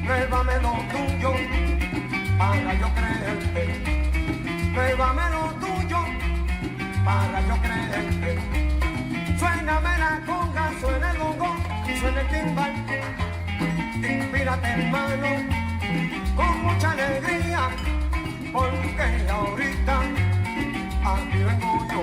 Pruébame lo tuyo para yo creerte. Pruébame lo tuyo para yo creerte. Suéname la conga, suena el bongo, suena el timbal. Inspírate, hermano, con mucha alegría, porque ahorita aquí vengo yo.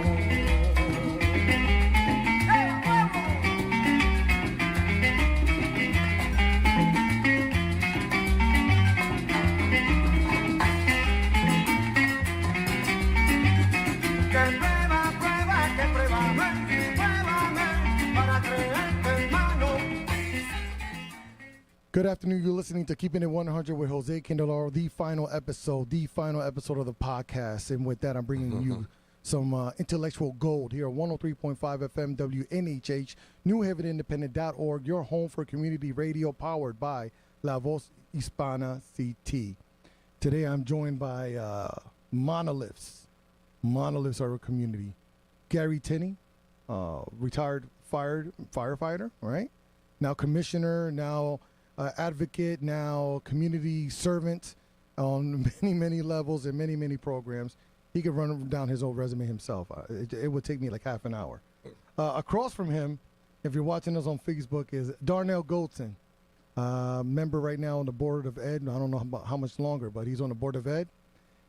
Good afternoon. You're listening to Keeping It 100 with Jose Candelario, the final episode of the podcast. And with that, I'm bringing you some intellectual gold here at 103.5 FM WNHH, NewHavenIndependent.org, your home for community radio powered by La Voz Hispana CT. Today, I'm joined by monoliths. Monoliths are a community. Garry Tinney, retired firefighter, right? Now commissioner, now advocate, now community servant on many levels and many programs. He could run down his old resume himself. It would take me like half an hour. Across from him, if you're watching us on Facebook, is Darnell Goldson, member right now on the Board of Ed. I don't know how much longer, but he's on the Board of Ed.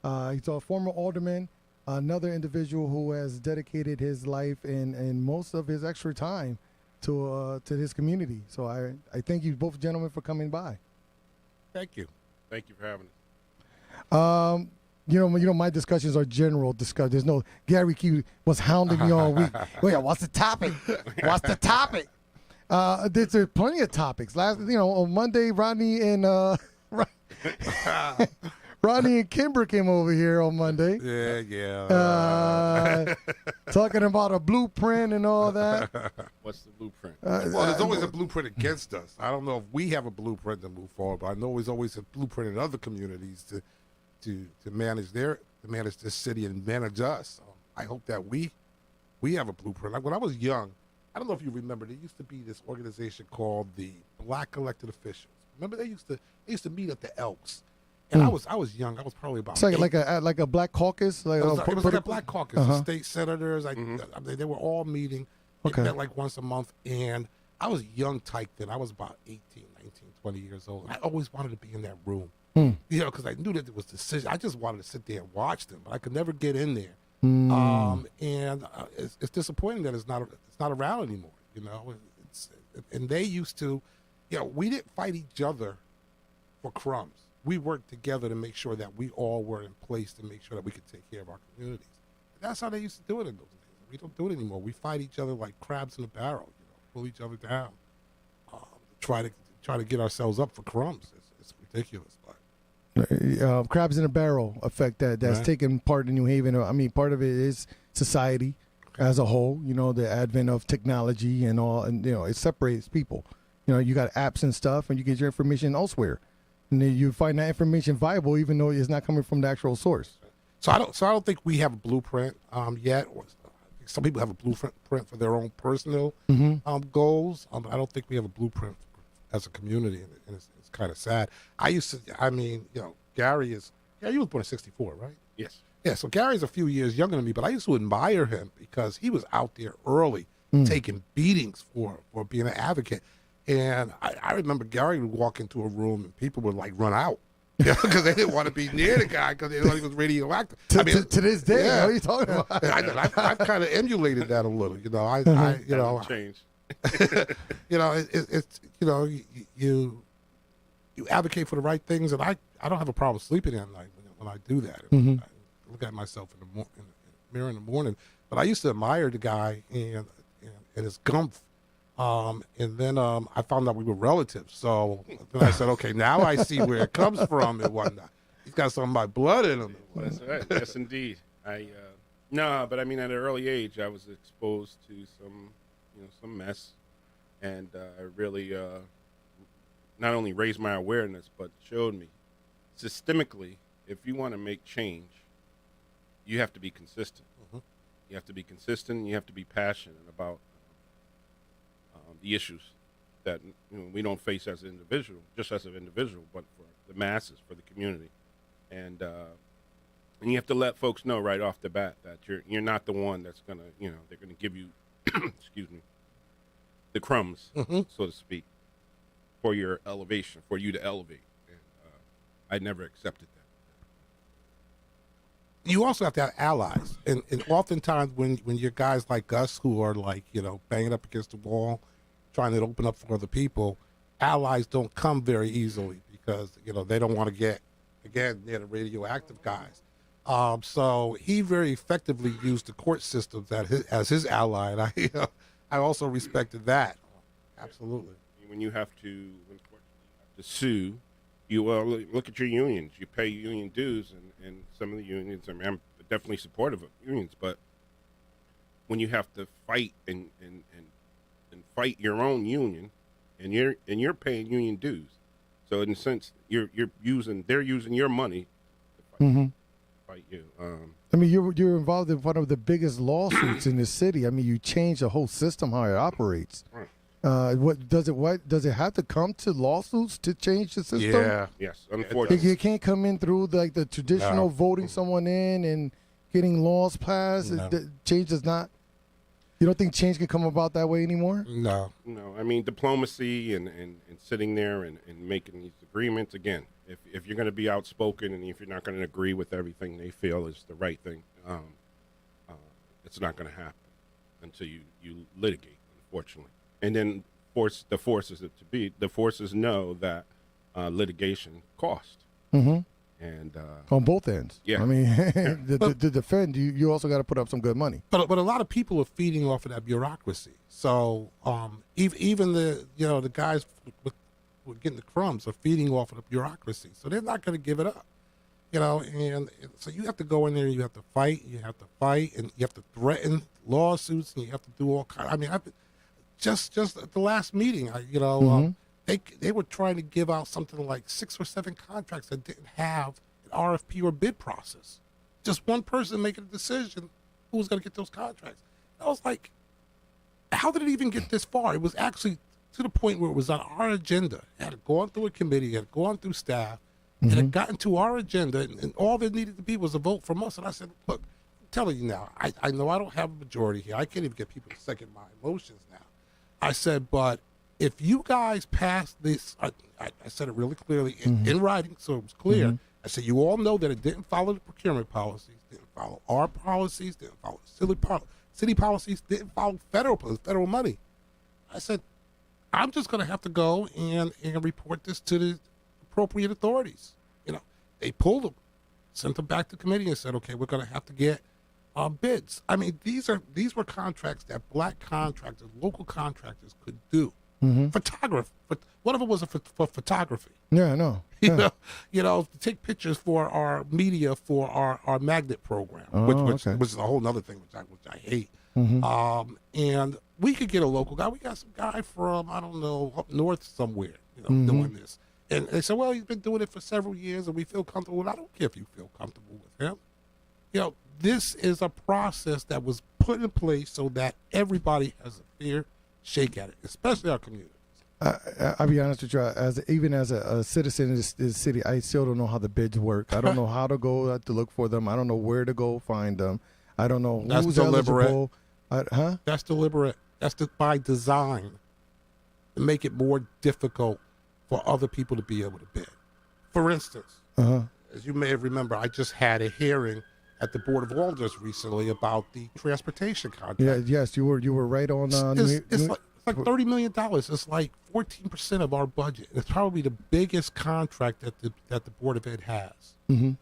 He's a former alderman, another individual who has dedicated his life and most of his extra time to his community. So I thank you both gentlemen for coming by. Thank you. Thank you for having us. You know, my discussions are general discussion. There's no Garry Q was hounding me all week. Wait, what's the topic? What's the topic? There's plenty of topics. On Monday, Rodney and Rodney and Kimber came over here on Monday. Yeah. Talking about a blueprint and all that. What's the blueprint? Well, there's always a blueprint against us. I don't know if we have a blueprint to move forward, but I know there's always a blueprint in other communities to manage this city and manage us. I hope that we have a blueprint. Like when I was young, I don't know if you remember, there used to be this organization called the Black Elected Officials. Remember they used to meet at the Elks. And I was young. I was probably about like a black caucus. It was like a black caucus. The state senators. They were all meeting. They met like once a month. And I was young tyke then. I was about 18, 19, 20 years old. I always wanted to be in that room. Because I knew that there was decision. I just wanted to sit there and watch them, but I could never get in there. It's disappointing that it's not around anymore. And they used to. We didn't fight each other for crumbs. We worked together to make sure that we all were in place to make sure that we could take care of our communities. And that's how they used to do it in those days. We don't do it anymore. We fight each other like crabs in a barrel. Pull each other down, try to get ourselves up for crumbs. It's ridiculous. Crabs in a barrel effect that's taken part in New Haven. I mean, part of it is society as a whole. The advent of technology and all, and it separates people. You got apps and stuff, and you get your information elsewhere. And then you find that information viable, even though it's not coming from the actual source. So I don't think we have a blueprint yet. Some people have a blueprint for their own personal goals. I don't think we have a blueprint as a community, and it's kind of sad. Garry was born in '64, right? Yes. Yeah. So Gary's a few years younger than me, but I used to admire him because he was out there early, taking beatings for being an advocate. And I remember Garry would walk into a room and people would run out because they didn't want to be near the guy because they thought he was radioactive. To this day, what are you talking about? I've kind of emulated that a little. Change. You advocate for the right things, and I don't have a problem sleeping at night when I do that. I look at myself in the mirror in the morning. But I used to admire the guy and his gumph. And then I found out we were relatives. So then I said, okay, now I see where it comes from and whatnot. He's got some of my blood in him. That's right. Yes, indeed. But I mean, at an early age, I was exposed to some mess, and I really not only raised my awareness, but showed me systemically, if you want to make change, you have to be consistent. You have to be consistent. You have to be passionate about the issues that we don't face as an individual, just as an individual, but for the masses, for the community, and you have to let folks know right off the bat that you're not the one that's gonna they're gonna give you excuse me, the crumbs, so to speak, for your elevation, for you to elevate, and I never accepted that. You also have to have allies, and oftentimes when you're guys like us who are like banging up against the wall, trying to open up for other people, allies don't come very easily because they don't want to get again near the radioactive guys. So he very effectively used the court systems as his ally, and I also respected that. Absolutely. When you have to, unfortunately, sue. You look at your unions. You pay union dues, and some of the unions. I mean, I'm definitely supportive of unions, but when you have to fight and fight your own union, and you're paying union dues, so in a sense they're using your money to fight you. I mean, you're involved in one of the biggest lawsuits in the city. I mean, you change the whole system how it operates. Right. What does it have to come to lawsuits to change the system? Yeah. Yes, unfortunately. You can't come in through like the traditional voting someone in and getting laws passed. No. Change does not. You don't think change can come about that way anymore? No. No, I mean diplomacy and sitting there and making these agreements. Again, if you're going to be outspoken and if you're not going to agree with everything they feel is the right thing, it's not going to happen until you litigate, unfortunately. And then the forces know that litigation costs. Mm-hmm. And on both ends. Yeah. I mean, to defend you also got to put up some good money. But a lot of people are feeding off of that bureaucracy. So even the guys with getting the crumbs are feeding off of the bureaucracy. So they're not going to give it up. And so you have to go in there and you have to fight. You have to fight and you have to threaten lawsuits and you have to do all kinds. I mean, just at the last meeting, they were trying to give out something like 6 or 7 contracts that didn't have an RFP or bid process. Just one person making a decision who was going to get those contracts. I was like, how did it even get this far? It was actually to the point where it was on our agenda. It had gone through a committee, it had gone through staff, and it got into our agenda, and all there needed to be was a vote from us. And I said, look, I'm telling you now, I know I don't have a majority here. I can't even get people to second my motions now. I said, but if you guys pass this, I said it really clearly in writing, so it was clear. I said, you all know that it didn't follow the procurement policies, didn't follow our policies, didn't follow city policies, didn't follow federal money. I said, I'm just going to have to go and report this to the appropriate authorities. They pulled them, sent them back to committee and said, okay, we're going to have to get bids. I mean, these were contracts that black contractors, local contractors could do. Photography. One of them was for photography. Yeah, I know. To take pictures for our media for our magnet program, which is a whole other thing which I hate. And we could get a local guy. We got some guy from I don't know up north somewhere, doing this. And they said, well, he's been doing it for several years, and we feel comfortable. Well, I don't care if you feel comfortable with him. This is a process that was put in place so that everybody has a fair shake at it, especially our communities. I'll be honest with you. Even as a citizen in this city, I still don't know how the bids work. I don't know how to go to look for them. I don't know where to go find them. I don't know who's eligible. That's deliberate. That's by design to make it more difficult for other people to be able to bid. For instance, as you may have remembered, I just had a hearing at the Board of Alders recently about the transportation contract. Yeah, yes, you were right on. It's like $30 million. It's like 14% of our budget. It's probably the biggest contract that the Board of Ed has. And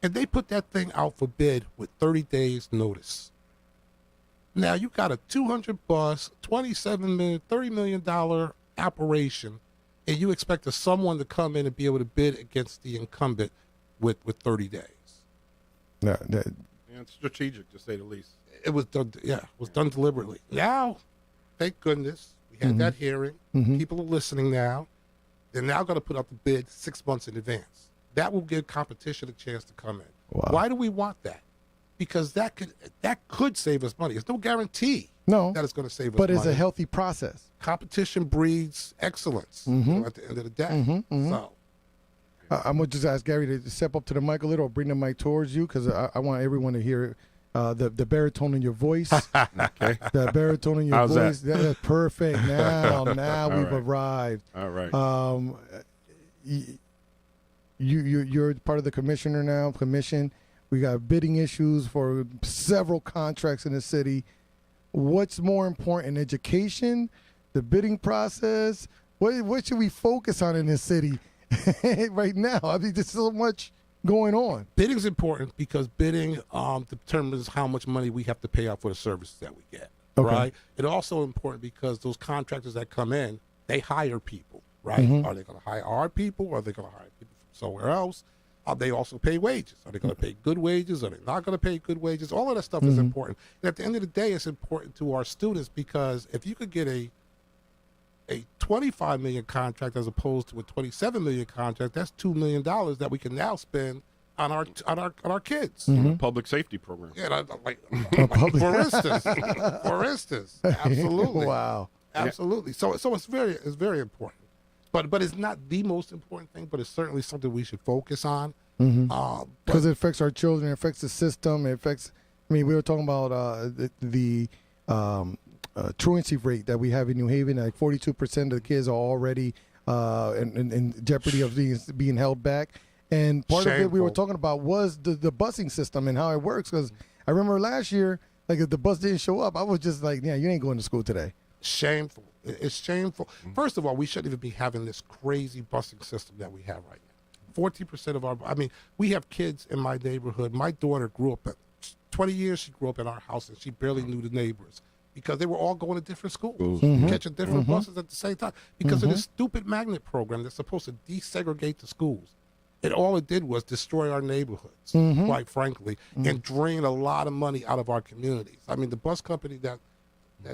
they put that thing out for bid with 30 days notice. Now you got a 200 bus, $27 million, $30 million operation, and you expect someone to come in and be able to bid against the incumbent with 30 days. Yeah, it's strategic to say the least. It was done. Yeah, it was done deliberately. Now, thank goodness we had that hearing. People are listening now. They're now going to put up the bid 6 months in advance. That will give competition a chance to come in. Wow. Why do we want that? Because that could save us money. There's no guarantee. No. that is going to save us But it's money. a healthy process. Competition breeds excellence you know, at the end of the day. So I'm going to just ask Gary to step up to the mic a little or bring the mic towards you because I want everyone to hear the baritone in your voice. Okay. The baritone in your How's that? voice. That's perfect. Now we've right. arrived. All right. You're part of the commissioner now, commission. We got bidding issues for several contracts in the city. What's more important, education, the bidding process? What should we focus on in this city right now? I mean, there's so much going on. bidding is important because bidding determines how much money we have to pay out for the services that we get. Okay. Right. It's also important because those contractors that come in, they hire people. Right. Are they going to hire our people? Or are they going to hire people from somewhere else? They also pay wages. Are they going to pay good wages? Are they not going to pay good wages? All of that stuff is important. And at the end of the day, it's important to our students because if you could get a $25 million contract as opposed to a $27 million contract, that's $2 million that we can now spend on our kids. Public safety program. Yeah, for instance, absolutely, Wow. absolutely. So it's very important. But it's not the most important thing, but it's certainly something we should focus on. Because it affects our children, it affects the system, it affects. I mean, we were talking about the truancy rate that we have in New Haven. Like 42% of the kids are already in jeopardy of being held back. And part of it we were talking about was the busing system and how it works. Because I remember last year, like if the bus didn't show up, I was just like, yeah, you ain't going to school today. Shameful. It's shameful. First of all, we shouldn't even be having this crazy busing system that we have right now. 40% of we have kids in my neighborhood. My daughter grew up 20 years she grew up in our house and she barely knew the neighbors because they were all going to different schools, catching different buses at the same time because of this stupid magnet program that's supposed to desegregate the schools. All it did was destroy our neighborhoods, quite frankly, and drain a lot of money out of our communities. I mean, the bus company that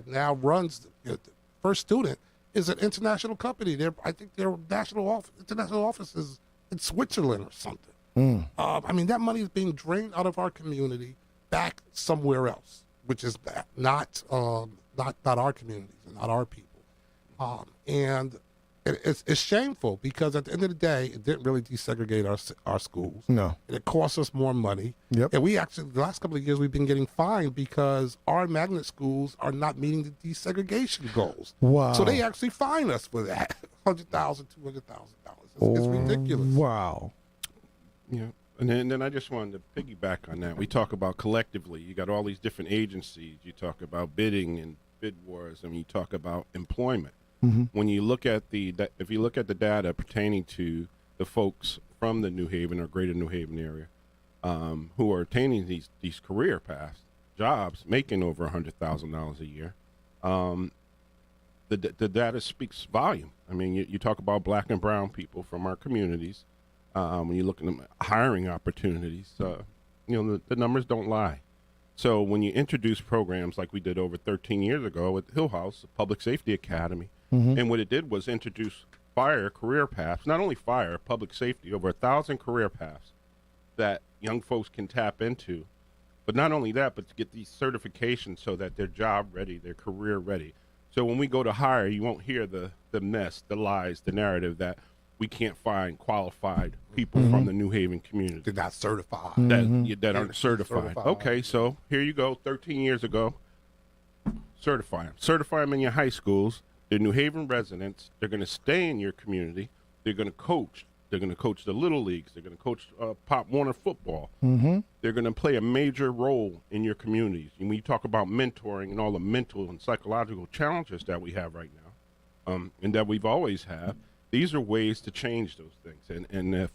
now runs the First Student is an international company. I think their international office is in Switzerland or something. I mean, that money is being drained out of our community back somewhere else, which is not our communities and not our people. And it's shameful because at the end of the day, it didn't really desegregate our schools. No. And it cost us more money. Yep. And we actually, the last couple of years, we've been getting fined because our magnet schools are not meeting the desegregation goals. Wow. So they actually fine us for that. $100,000, $200,000. It's ridiculous. Wow. Yeah. And then I just wanted to piggyback on that. We talk about collectively. You got all these different agencies. You talk about bidding and bid wars, and you talk about employment. When you look at if you look at the data pertaining to the folks from the New Haven or greater New Haven area who are attaining these career paths, jobs, making over $100,000 a year, the data speaks volume. I mean, you talk about black and brown people from our communities. When you look at them hiring opportunities, the numbers don't lie. So when you introduce programs like we did over 13 years ago at Hill House, a public safety academy, and what it did was introduce fire career paths, not only fire, public safety, over 1,000 career paths that young folks can tap into. But not only that, but to get these certifications so that they're job ready, they're career ready. So when we go to hire, you won't hear the mess, the lies, the narrative that we can't find qualified people from the New Haven community. They're not certified. That aren't certified. Okay, so here you go, 13 years ago, certify them. Certify them in your high schools. They're New Haven residents. They're going to stay in your community. They're going to coach. They're going to coach the little leagues. They're going to coach Pop Warner football. They're going to play a major role in your communities. And when you talk about mentoring and all the mental and psychological challenges that we have right now, and that we've always had, these are ways to change those things. And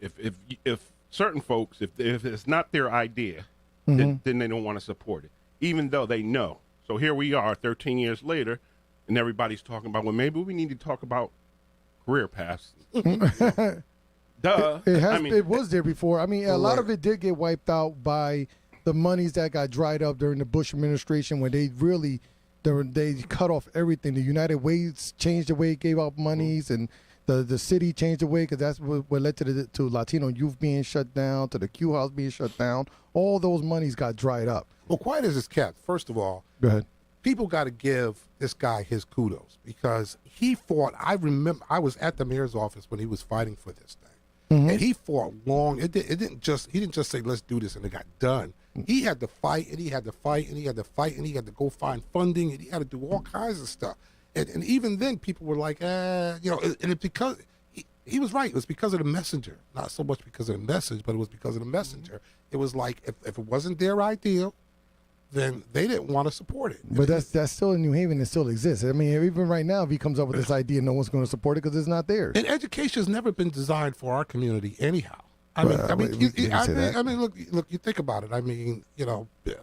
if certain folks, if it's not their idea, then they don't want to support it, even though they know. So here we are 13 years later, and everybody's talking about, well, maybe we need to talk about career paths. Duh. It was there before. I mean, a lot of it did get wiped out by the monies that got dried up during the Bush administration when they really they cut off everything. The United Ways changed the way it gave out monies, and the city changed the way, because that's what led to Latino youth being shut down, to the Q House being shut down. All those monies got dried up. Well, quiet as it's kept. First of all, go ahead. people got to give this guy his kudos because he fought. I remember I was at the mayor's office when he was fighting for this thing, and he fought long. He didn't just say let's do this and it got done. He had to fight and he had to fight and he had to fight and he had to go find funding and he had to do all kinds of stuff. And even then, people were like, and it's because he was right. It was because of the messenger, not so much because of the message, but it was because of the messenger. It was like if it wasn't their ideal, then they didn't want to support it. But that's still in New Haven. It still exists. I mean, even right now, if he comes up with this idea, no one's going to support it because it's not theirs. And education has never been designed for our community, anyhow. I mean, look, you think about it. I mean,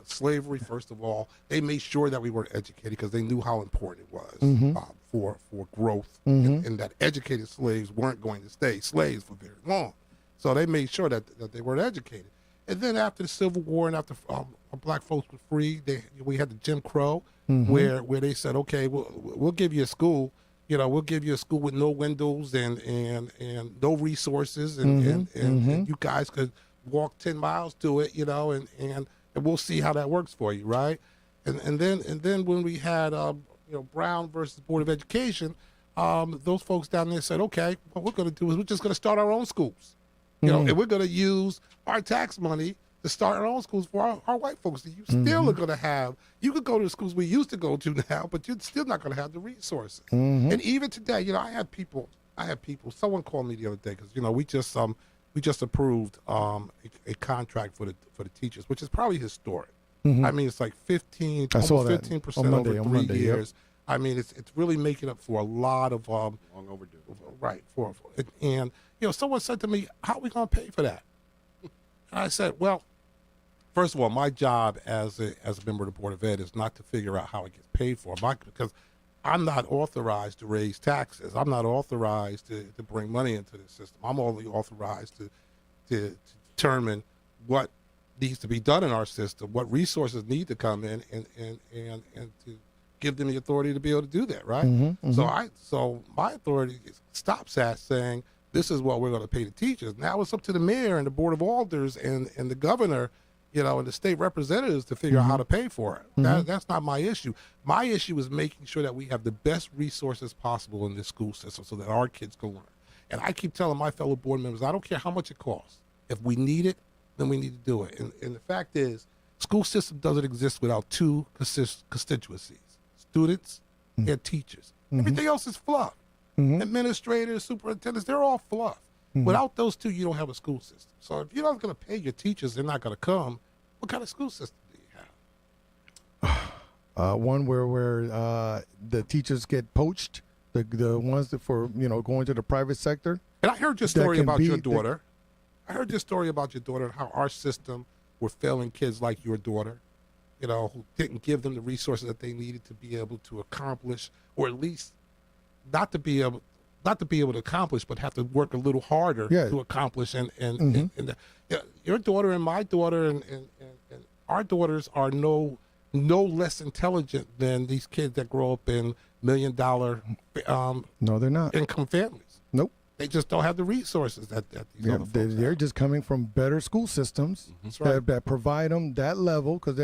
slavery. First of all, they made sure that we were educated because they knew how important it was for growth, and that educated slaves weren't going to stay slaves for very long. So they made sure that they were educated. And then after the Civil War and after black folks were free, we had the Jim Crow, where they said, okay, we'll give you a school. We'll give you a school with no windows and no resources, and you guys could walk 10 miles to it, and we'll see how that works for you, right? And then when we had Brown versus Board of Education, those folks down there said, okay, what we're going to do is we're just going to start our own schools, and we're going to use our tax money to start our own schools for our white folks. You still are going to have, you could go to the schools we used to go to now, but you're still not going to have the resources. And even today, I had people, someone called me the other day because, we just approved a contract for the teachers, which is probably historic. I mean, it's like 15% over 3 years. Yep. I mean, it's really making up for a lot of long overdue. Right. And someone said to me, "How are we going to pay for that?" And I said, "Well, first of all, my job as a member of the Board of Ed is not to figure out how it gets paid for, because I'm not authorized to raise taxes. I'm not authorized to bring money into the system. I'm only authorized to determine what needs to be done in our system, what resources need to come in, and to give them the authority to be able to do that, right? So my authority stops at saying, this is what we're going to pay the teachers. Now it's up to the mayor and the board of alders and the governor, and the state representatives to figure out how to pay for it. That's not my issue. My issue is making sure that we have the best resources possible in this school system so that our kids can learn. And I keep telling my fellow board members, I don't care how much it costs. If we need it, then we need to do it. And the fact is, school system doesn't exist without two constituencies, students and teachers. Everything else is fluff. Administrators, superintendents, they're all fluff. Without those two, you don't have a school system. So if you're not going to pay your teachers, they're not going to come. What kind of school system do you have? One where the teachers get poached, the ones that for going to the private sector. And I heard your story about your daughter. I heard your story about your daughter and how our system were failing kids like your daughter, who didn't give them the resources that they needed to be able to accomplish, or at least not to be able to accomplish, but have to work a little harder to accomplish. And your daughter and my daughter and our daughters are no less intelligent than these kids that grow up in $1 million no, they're not income families. Nope. They just don't have the resources that these other folks they're just coming from better school systems that provide them that level, because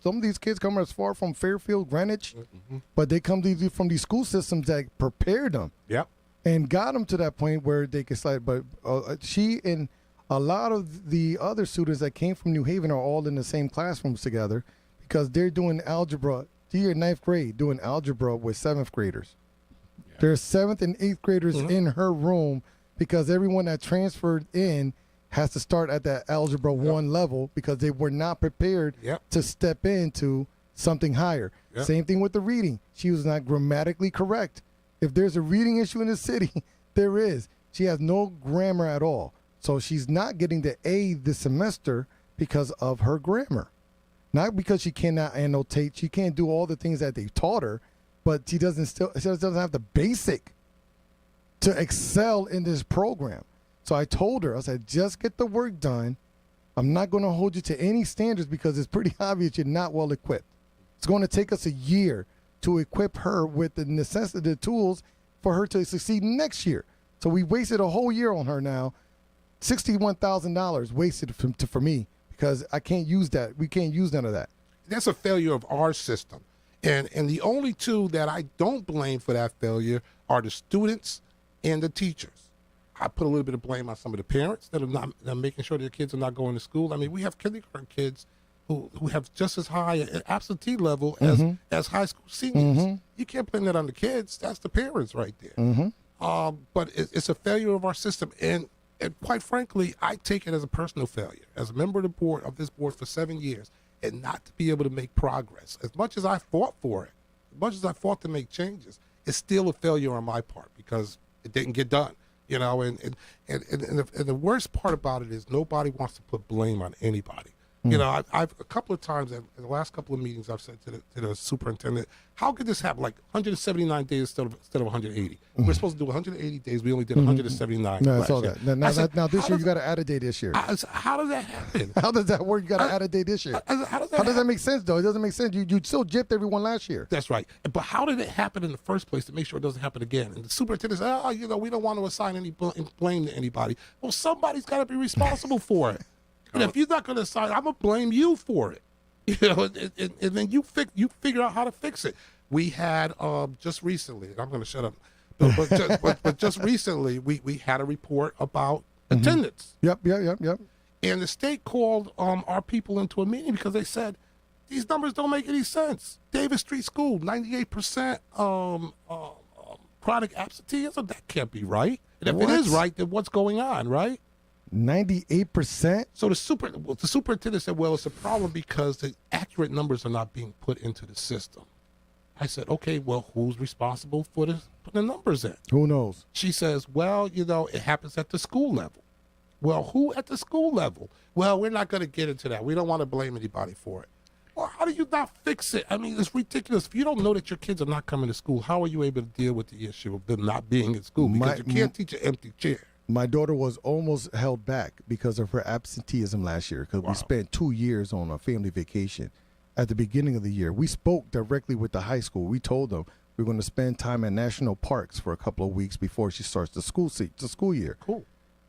some of these kids come as far from Fairfield, Greenwich, but they come from these school systems that prepared them. Yep. And got them to that point where they could slide. But she and a lot of the other students that came from New Haven are all in the same classrooms together because they're doing algebra. They're in 9th grade doing algebra with 7th graders. Yeah. There's 7th and 8th graders in her room because everyone that transferred in has to start at that algebra 1 level because they were not prepared to step into something higher. Same thing with the reading. She was not grammatically correct. If there's a reading issue in the city, there is. She has no grammar at all. So she's not getting the A this semester because of her grammar. Not because she cannot annotate. She can't do all the things that they taught her, but she doesn't have the basic to excel in this program. So I told her, I said, just get the work done. I'm not going to hold you to any standards because it's pretty obvious you're not well equipped. It's going to take us a year to equip her with the necessity, the tools for her to succeed next year. So we wasted a whole year on her now, $61,000 wasted for me because I can't use that. We can't use none of that. That's a failure of our system. And the only two that I don't blame for that failure are the students and the teachers. I put a little bit of blame on some of the parents that are making sure their kids are not going to school. I mean, we have kindergarten kids who have just as high an absentee level as high school seniors. You can't blame that on the kids. That's the parents right there. But it's a failure of our system. And quite frankly, I take it as a personal failure. As a member of this board for 7 years, and not to be able to make progress. As much as I fought for it, as much as I fought to make changes, it's still a failure on my part because it didn't get done. You know, and the worst part about it is nobody wants to put blame on anybody. You know, I've a couple of times in the last couple of meetings I've said to the superintendent, how could this happen? Like 179 days instead of 180. We're supposed to do 180 days. We only did 179. No, it's all that. Now this year you got to add a day this year. How does that happen? How does that work? You got to add a day this year. How does that make sense though? It doesn't make sense. You still gypped everyone last year. That's right. But how did it happen in the first place to make sure it doesn't happen again? And the superintendent said, "Oh, you know, we don't want to assign any blame to anybody." Well, somebody's got to be responsible for it. And if you're not going to assign, I'm going to blame you for it. You know, and then you figure out how to fix it. We had just recently, I'm going to shut up, but just recently we had a report about attendance. Yep. And the state called our people into a meeting because they said, these numbers don't make any sense. Davis Street School, 98% chronic absenteeism. That can't be right. And if it is right, then what's going on, right? 98%? So the superintendent said, well, it's a problem because the accurate numbers are not being put into the system. I said, okay, well, who's responsible for putting the numbers in? Who knows? She says, well, you know, it happens at the school level. Well, who at the school level? Well, we're not going to get into that. We don't want to blame anybody for it. Well, how do you not fix it? I mean, it's ridiculous. If you don't know that your kids are not coming to school, how are you able to deal with the issue of them not being in school? Because you can't teach an empty chair. My daughter was almost held back because of her absenteeism last year because we spent 2 years on a family vacation at the beginning of the year. We spoke directly with the high school. We told them we're going to spend time at national parks for a couple of weeks before she starts the school year. Cool.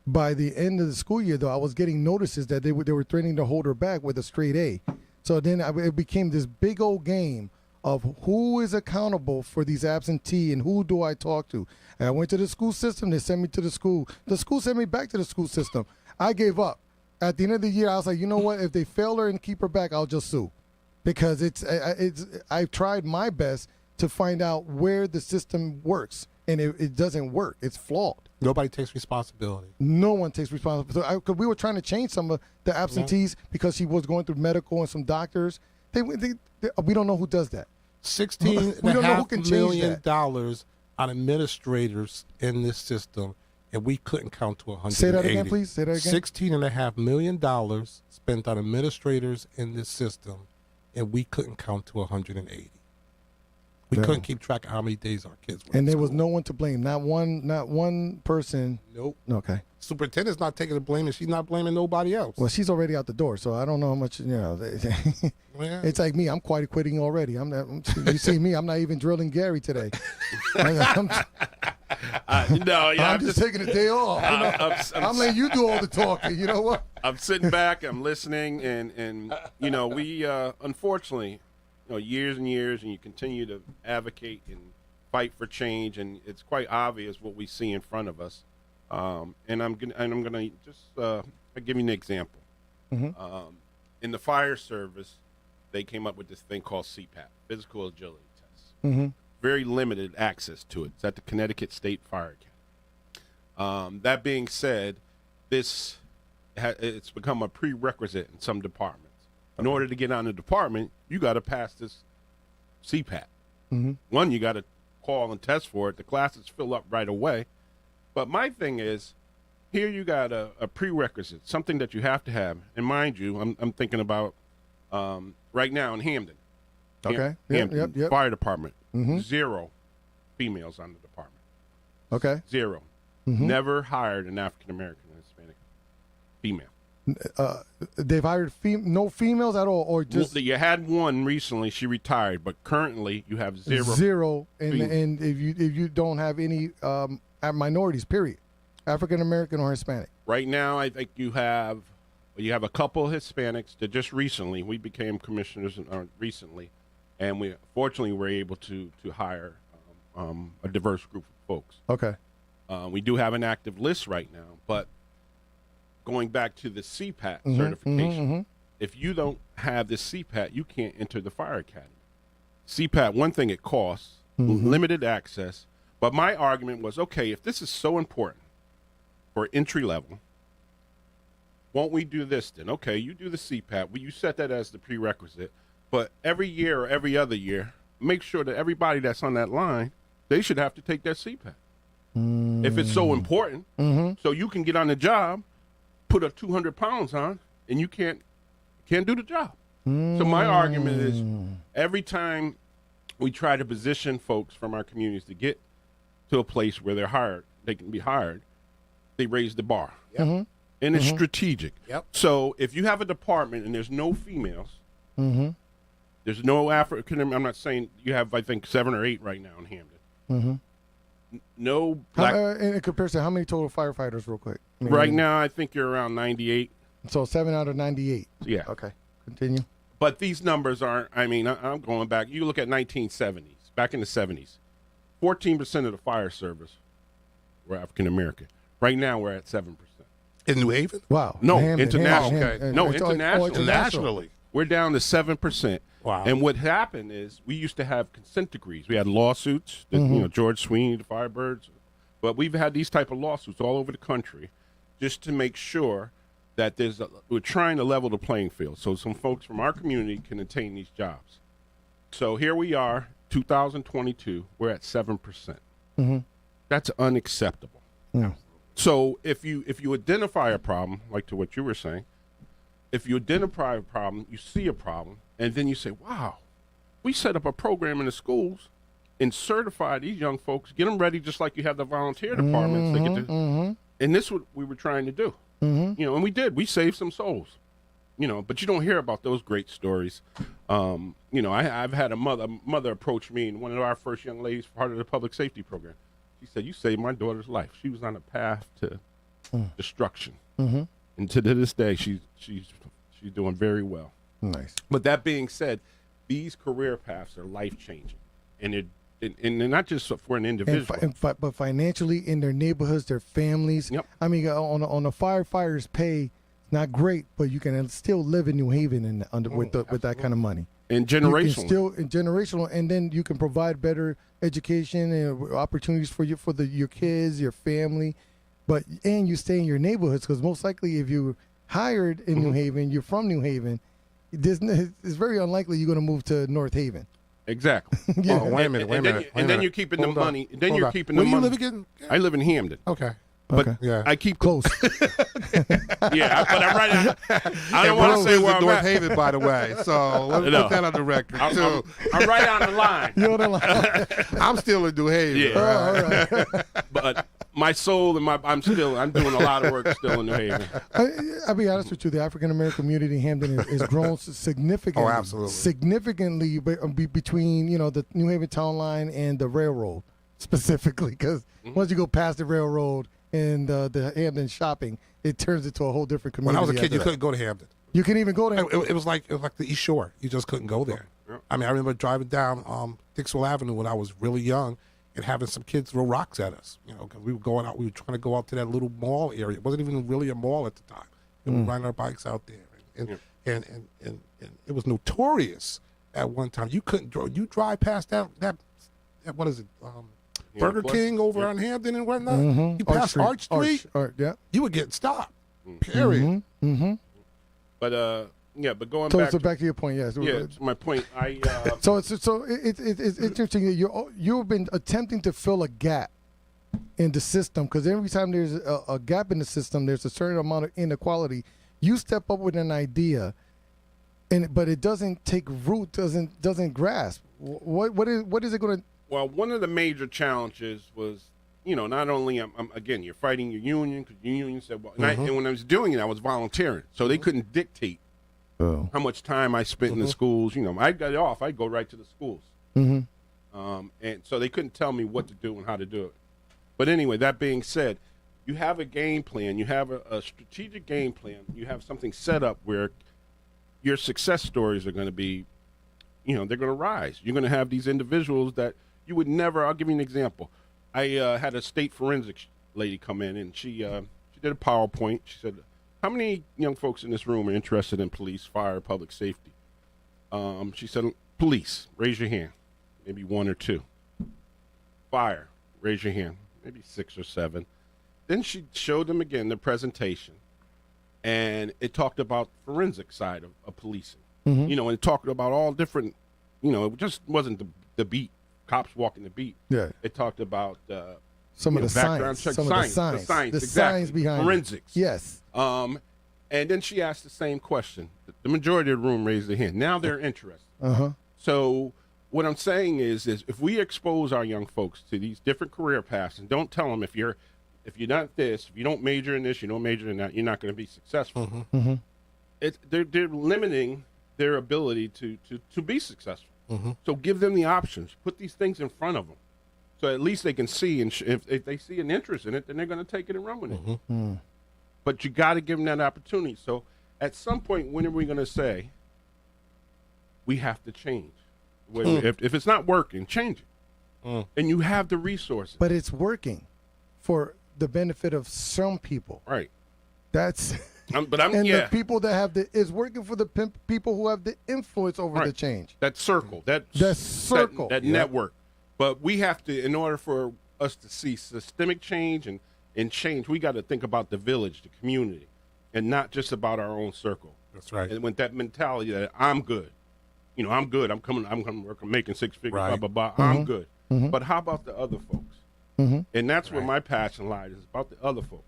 By the end of the school year, though, I was getting notices that they were threatening to hold her back with a straight A. So then it became this big old game of who is accountable for these absentee and who do I talk to. And I went to the school system. They sent me to the school. The school sent me back to the school system. I gave up. At the end of the year, I was like, you know what? If they fail her and keep her back, I'll just sue. Because I've tried my best to find out where the system works, and it doesn't work. It's flawed. Nobody takes responsibility. No one takes responsibility. Because we were trying to change some of the absentees because she was going through medical and some doctors. We don't know who does that. $16.5 million on administrators in this system, and we couldn't count to 180. Say that again, please. Say that again. $16.5 million spent on administrators in this system, and we couldn't count to 180. We couldn't keep track of how many days our kids were. And there was no one to blame. Not one person. Nope. Okay. Superintendent's not taking the blame, and she's not blaming nobody else. Well, she's already out the door, so I don't know how much. It's like me. I'm quitting already. You see me. I'm not even drilling Garry today. I'm just taking a day off. I'm letting you do all the talking. You know what? I'm sitting back. I'm listening, and you know, we unfortunately, you know, years and years, and you continue to advocate and fight for change, and it's quite obvious what we see in front of us. And I'm gonna just I'll give you an example. In the fire service, they came up with this thing called CPAP, physical agility test. Very limited access to it. It's at the Connecticut State Fire Academy. That being said, it's become a prerequisite in some departments. In order to get on the department, you got to pass this CPAP. One, you got to call and test for it. The classes fill up right away. But my thing is, here you got a prerequisite, something that you have to have. And mind you, I'm thinking about right now in Hamden. Okay. Hamden Yep. Fire Department. 0 females on the department. Okay. 0. Never hired an African American or Hispanic female. They've hired no females at all, or just you had one recently. She retired, but currently you have 0. 0, and if you don't have any minorities, period, African American or Hispanic. Right now, I think you have a couple Hispanics that just recently we became commissioners recently. and we fortunately were able to hire a diverse group of folks. Okay. We do have an active list right now, but going back to the CPAT certification, if you don't have this CPAT, you can't enter the fire academy. CPAT, one thing it costs, limited access, but my argument was, okay, if this is so important for entry level, won't we do this then? Okay, you do the CPAT. Well, you set that as the prerequisite, but every year or every other year, make sure that everybody that's on that line, they should have to take that CPAT. If it's so important, so you can get on the job, put a 200 pounds on, and you can't do the job. So my argument is every time we try to position folks from our communities to get to a place where they can be hired, they raise the bar. And it's strategic. So if you have a department and there's no females, there's no African, I'm not saying you have, I think, 7 or 8 right now in Hampden. No black. In comparison, how many total firefighters, real quick? Right now, I think you're around 98. So 7 out of 98. Yeah. Okay. Continue. But these numbers aren't, I mean, I'm going back. You look at 1970s, back in the 70s, 14% of the fire service were African American. Right now, we're at 7%. In New Haven? Wow. No, Hampden, international. Hampden. No, It's all- international. Internationally. We're down to 7%. Wow. And what happened is we used to have consent decrees. We had lawsuits, that, you know, George Sweeney, the Firebirds. But we've had these type of lawsuits all over the country just to make sure that we're trying to level the playing field so some folks from our community can attain these jobs. So here we are, 2022, we're at 7%. That's unacceptable. Yeah. So if you identify a problem, like to what you were saying, if you identify a problem, you see a problem, and then you say, wow, we set up a program in the schools and certify these young folks, get them ready just like you have the volunteer departments. They get to, and this is what we were trying to do. You know, and we did. We saved some souls. You know, but you don't hear about those great stories. You know, I've had a mother approach me, and one of our first young ladies, part of the public safety program. She said, "You saved my daughter's life. She was on a path to destruction, and to this day, she's doing very well." Nice. But that being said, these career paths are life changing, and they're not just for an individual, but financially in their neighborhoods, their families. Yep. I mean, on a firefighter's pay, not great, but you can still live in New Haven with that kind of money. and You generational. can still generational, and then you can provide better education and opportunities for your kids, your family, and you stay in your neighborhoods because most likely if you're hired in New Haven, you're from New Haven. It's very unlikely you're going to move to North Haven. Exactly. Yeah. Oh, wait a minute. And then you're keeping the Hold on. money. Then Hold you're on. keeping Where the do you money. live again? I live in Hampden. Okay. But Okay. Yeah. I keep Close. Yeah, but I'm right. I don't want to say lives where in I'm North at. Haven, by the way. So let's No. put that on the record too. I'm right on the line. You're on the line. I'm still in New Haven. Yeah. right? All right. But my soul and I'm doing a lot of work still in New Haven. I'll be honest with you. The African American community in Hampden is grown significantly. Oh, absolutely. Significantly between the New Haven town line and the railroad, specifically because once you go past the railroad and the Hampden shopping, it turns into a whole different community. When I was a kid, after you that. couldn't go to Hampden. You can even go there. It was like the East Shore. You just couldn't go there. Yeah. I mean, I remember driving down Dixwell Avenue when I was really young and having some kids throw rocks at us. Because we were going out. We were trying to go out to that little mall area. It wasn't even really a mall at the time. And we were riding our bikes out there, and it was notorious at one time. You couldn't drive. You drive past that what is it? Burger Plus? King over on Hampden and whatnot. You pass Arch Street, Yeah. you would get stopped. Period. But but going So, back. so back to your point, yes. Yeah, to my point. So it's interesting that you've been attempting to fill a gap in the system because every time there's a gap in the system, there's a certain amount of inequality. You step up with an idea, but it doesn't take root, doesn't grasp. What is it going to? Well, one of the major challenges was, not only again, you're fighting your union because your union said, well, and when I was doing it, I was volunteering, so they couldn't dictate how much time I spent in the schools. I got off, I'd go right to the schools, and so they couldn't tell me what to do and how to do it. But anyway, that being said, you have a game plan, you have a strategic game plan, you have something set up where your success stories are going to be, they're going to rise. You're going to have these individuals that you would never. I'll give you an example. I had a state forensics lady come in, and she did a PowerPoint. She said, "How many young folks in this room are interested in police, fire, public safety?" She said, "Police, raise your hand." Maybe 1 or 2. Fire, raise your hand. Maybe 6 or 7. Then she showed them again the presentation, and it talked about the forensic side of policing. And it talked about all different, it just wasn't the beat, cops walking the beat. Yeah. It talked about some of the background science, check, some of the science, exactly. science behind forensics. it. Yes. And then she asked the same question. The majority of the room raised their hand. Now they're interested. So what I'm saying is if we expose our young folks to these different career paths and don't tell them if you're not this, if you don't major in this, you don't major in that, you're not going to be successful. They're limiting their ability to be successful. So give them the options. Put these things in front of them, so at least they can see. And if they see an interest in it, then they're going to take it and run with it. But you got to give them that opportunity. So at some point, when are we going to say we have to change? If it's not working, change it. And you have the resources. But it's working for the benefit of some people. Right. That's and the people that have it's working for the people who have the influence over the change. That circle. That circle. That network. But we have to, in order for us to see systemic change and change, we got to think about the village, the community, and not just about our own circle. That's right. And with that mentality that I'm good. I'm good. I'm coming to work. I'm making 6 figures, blah, blah, blah. I'm good. But how about the other folks? And that's where my passion lies, is about the other folks.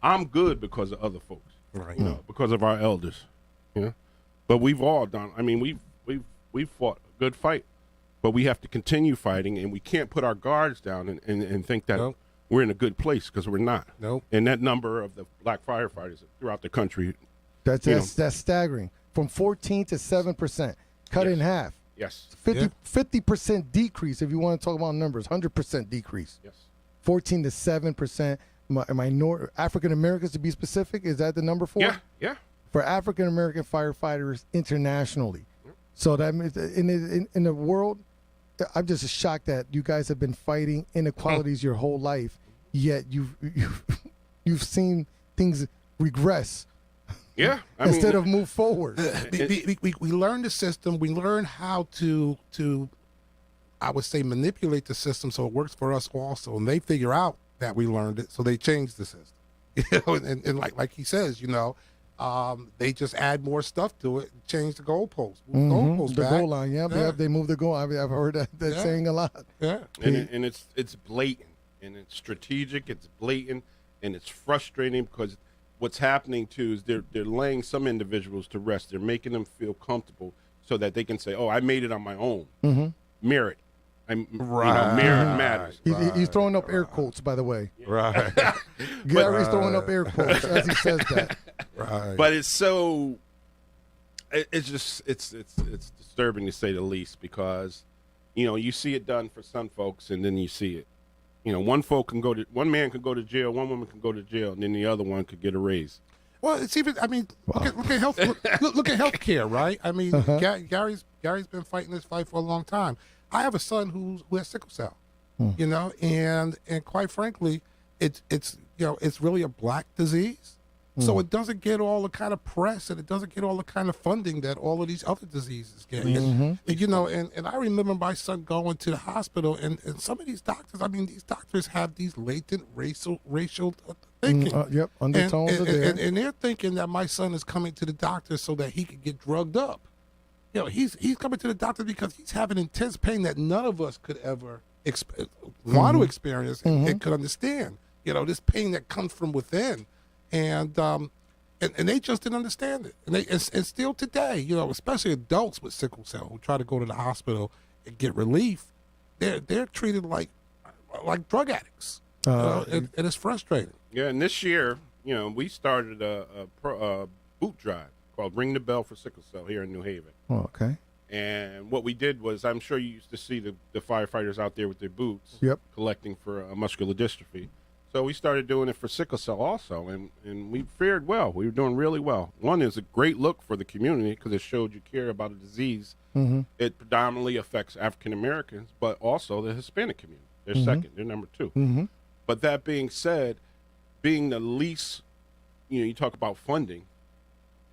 I'm good because of other folks, because of our elders. But we've all done, we've fought a good fight, but we have to continue fighting, and we can't put our guards down and think that we're in a good place, because we're not. And that number of the black firefighters throughout the country. That's staggering. From 14 to 7%. Cut in half. Yes. 50% decrease, if you want to talk about numbers. 100% decrease. Yes. 14 to 7%. African Americans, to be specific, is that the number for? Yeah. For African American firefighters internationally. So that means in the world, I'm just shocked that you guys have been fighting inequalities your whole life, yet you've seen things regress. Yeah, instead of move forward. We learn the system. We learn how to I would say manipulate the system so it works for us also. And they figure out that we learned it, so they change the system. And like he says, they just add more stuff to it, change the goalposts, move the goal line. Yeah, they move the goal. I've heard that saying a lot. Yeah, and it's blatant, and it's strategic. It's blatant, and it's frustrating, because what's happening too is they're laying some individuals to rest. They're making them feel comfortable so that they can say, "Oh, I made it on my own." Merit. Merit matters. He's throwing up air quotes, by the way. Right. Garry's throwing up air quotes as he says that. Right. But it's so. It's just it's disturbing, to say the least, because you see it done for some folks, and then you see it. One man can go to jail, one woman can go to jail, and then the other one could get a raise. Well, it's even. Look at health. Look at healthcare, right? Garry's been fighting this fight for a long time. I have a son who has sickle cell, and quite frankly, it's really a black disease. So it doesn't get all the kind of press, and it doesn't get all the kind of funding that all of these other diseases get. And I remember my son going to the hospital, and some of these doctors, these doctors have these latent racial thinking. Undertones are there. And they're thinking that my son is coming to the doctor so that he can get drugged up. He's coming to the doctor because he's having intense pain that none of us could ever want to experience and could understand. This pain that comes from within. And they just didn't understand it, and still today, especially adults with sickle cell who try to go to the hospital and get relief, they're treated like drug addicts, and it's frustrating. Yeah, and this year, we started a boot drive called "Ring the Bell for Sickle Cell" here in New Haven. Oh, okay. And what we did was, I'm sure you used to see the firefighters out there with their boots, collecting for muscular dystrophy. So we started doing it for sickle cell also, and we fared well. We were doing really well. One is a great look for the community because it showed you care about a disease. Mm-hmm. It predominantly affects African Americans, but also the Hispanic community. They're second. They're number 2. Mm-hmm. But that being said, being the least, you talk about funding,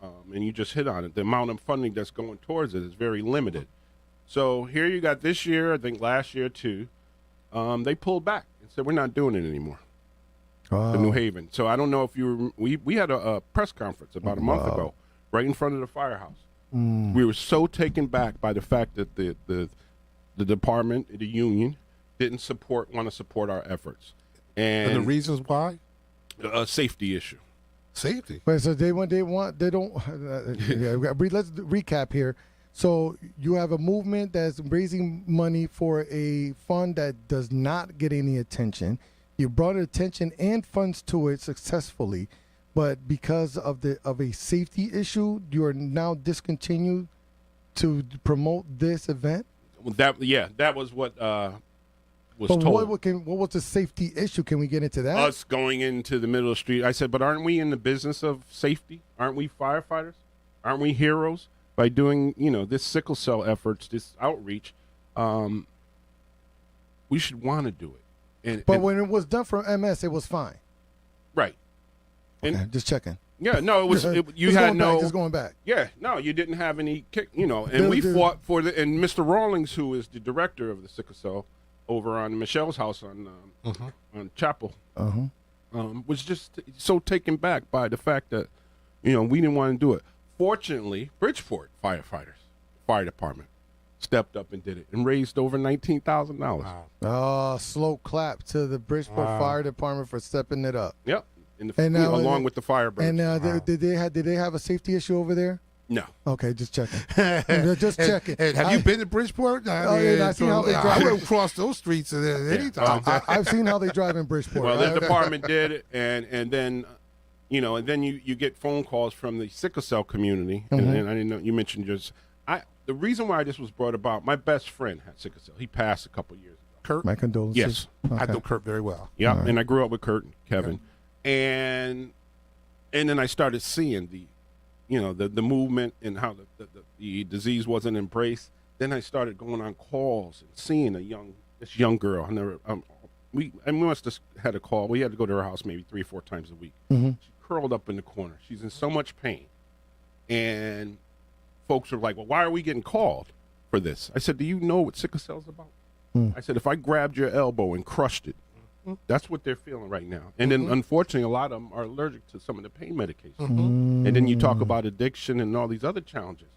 and you just hit on it. The amount of funding that's going towards it is very limited. So here you got this year, I think last year too, they pulled back and said, we're not doing it anymore. To New Haven. So I don't know if you were, we had a press conference about a month ago right in front of the firehouse. We were so taken back by the fact that the department, the union, didn't want to support our efforts. And the reasons why? A safety issue. Safety. Wait, so they don't. Let's recap here. So you have a movement that's raising money for a fund that does not get any attention. You brought attention and funds to it successfully, but because of a safety issue, you are now discontinued to promote this event. That was what was but told. What was the safety issue? Can we get into that? Us going into the middle of the street. I said, but aren't we in the business of safety? Aren't we firefighters? Aren't we heroes by doing this sickle cell efforts, this outreach? We should want to do it. But when it was done for MS, it was fine. Right. Okay, just checking. Yeah, no, it was. You just had no. Just going back. Yeah, no, you didn't have any kick. And we fought for and Mr. Rawlings, who is the director of the sickle cell, over on Michelle's house on Chapel, was just so taken back by the fact that we didn't want to do it. Fortunately, Bridgeport fire department, stepped up and did it and raised over $19,000. Wow. Oh, slow clap to the Bridgeport Fire Department for stepping it up. Yep, along with the Firebirds. And did they have a safety issue over there? No. Okay, just checking. Just checking. Have you been to Bridgeport? I seen how they drive. I went across those streets at any time. I've seen how they drive in Bridgeport. Well, the department did it, and then you get phone calls from the sickle cell community, and I didn't know you mentioned the reason why this was brought about. My best friend had sickle cell. He passed a couple years ago. Kurt? My condolences. Yes. Okay. I know Kurt very well. Yeah, Right. and I grew up with Kurt and Kevin, and then I started seeing the movement and how the disease wasn't embraced. Then I started going on calls and seeing this young girl. We must have had a call. We had to go to her house maybe 3 or 4 times a week. Mm-hmm. She curled up in the corner. She's in so much pain, and folks were like, "Well, why are we getting called for this?" I said, "Do you know what sickle cell is about?" I said, "If I grabbed your elbow and crushed it, that's what they're feeling right now." And then, unfortunately, a lot of them are allergic to some of the pain medications. And then you talk about addiction and all these other challenges.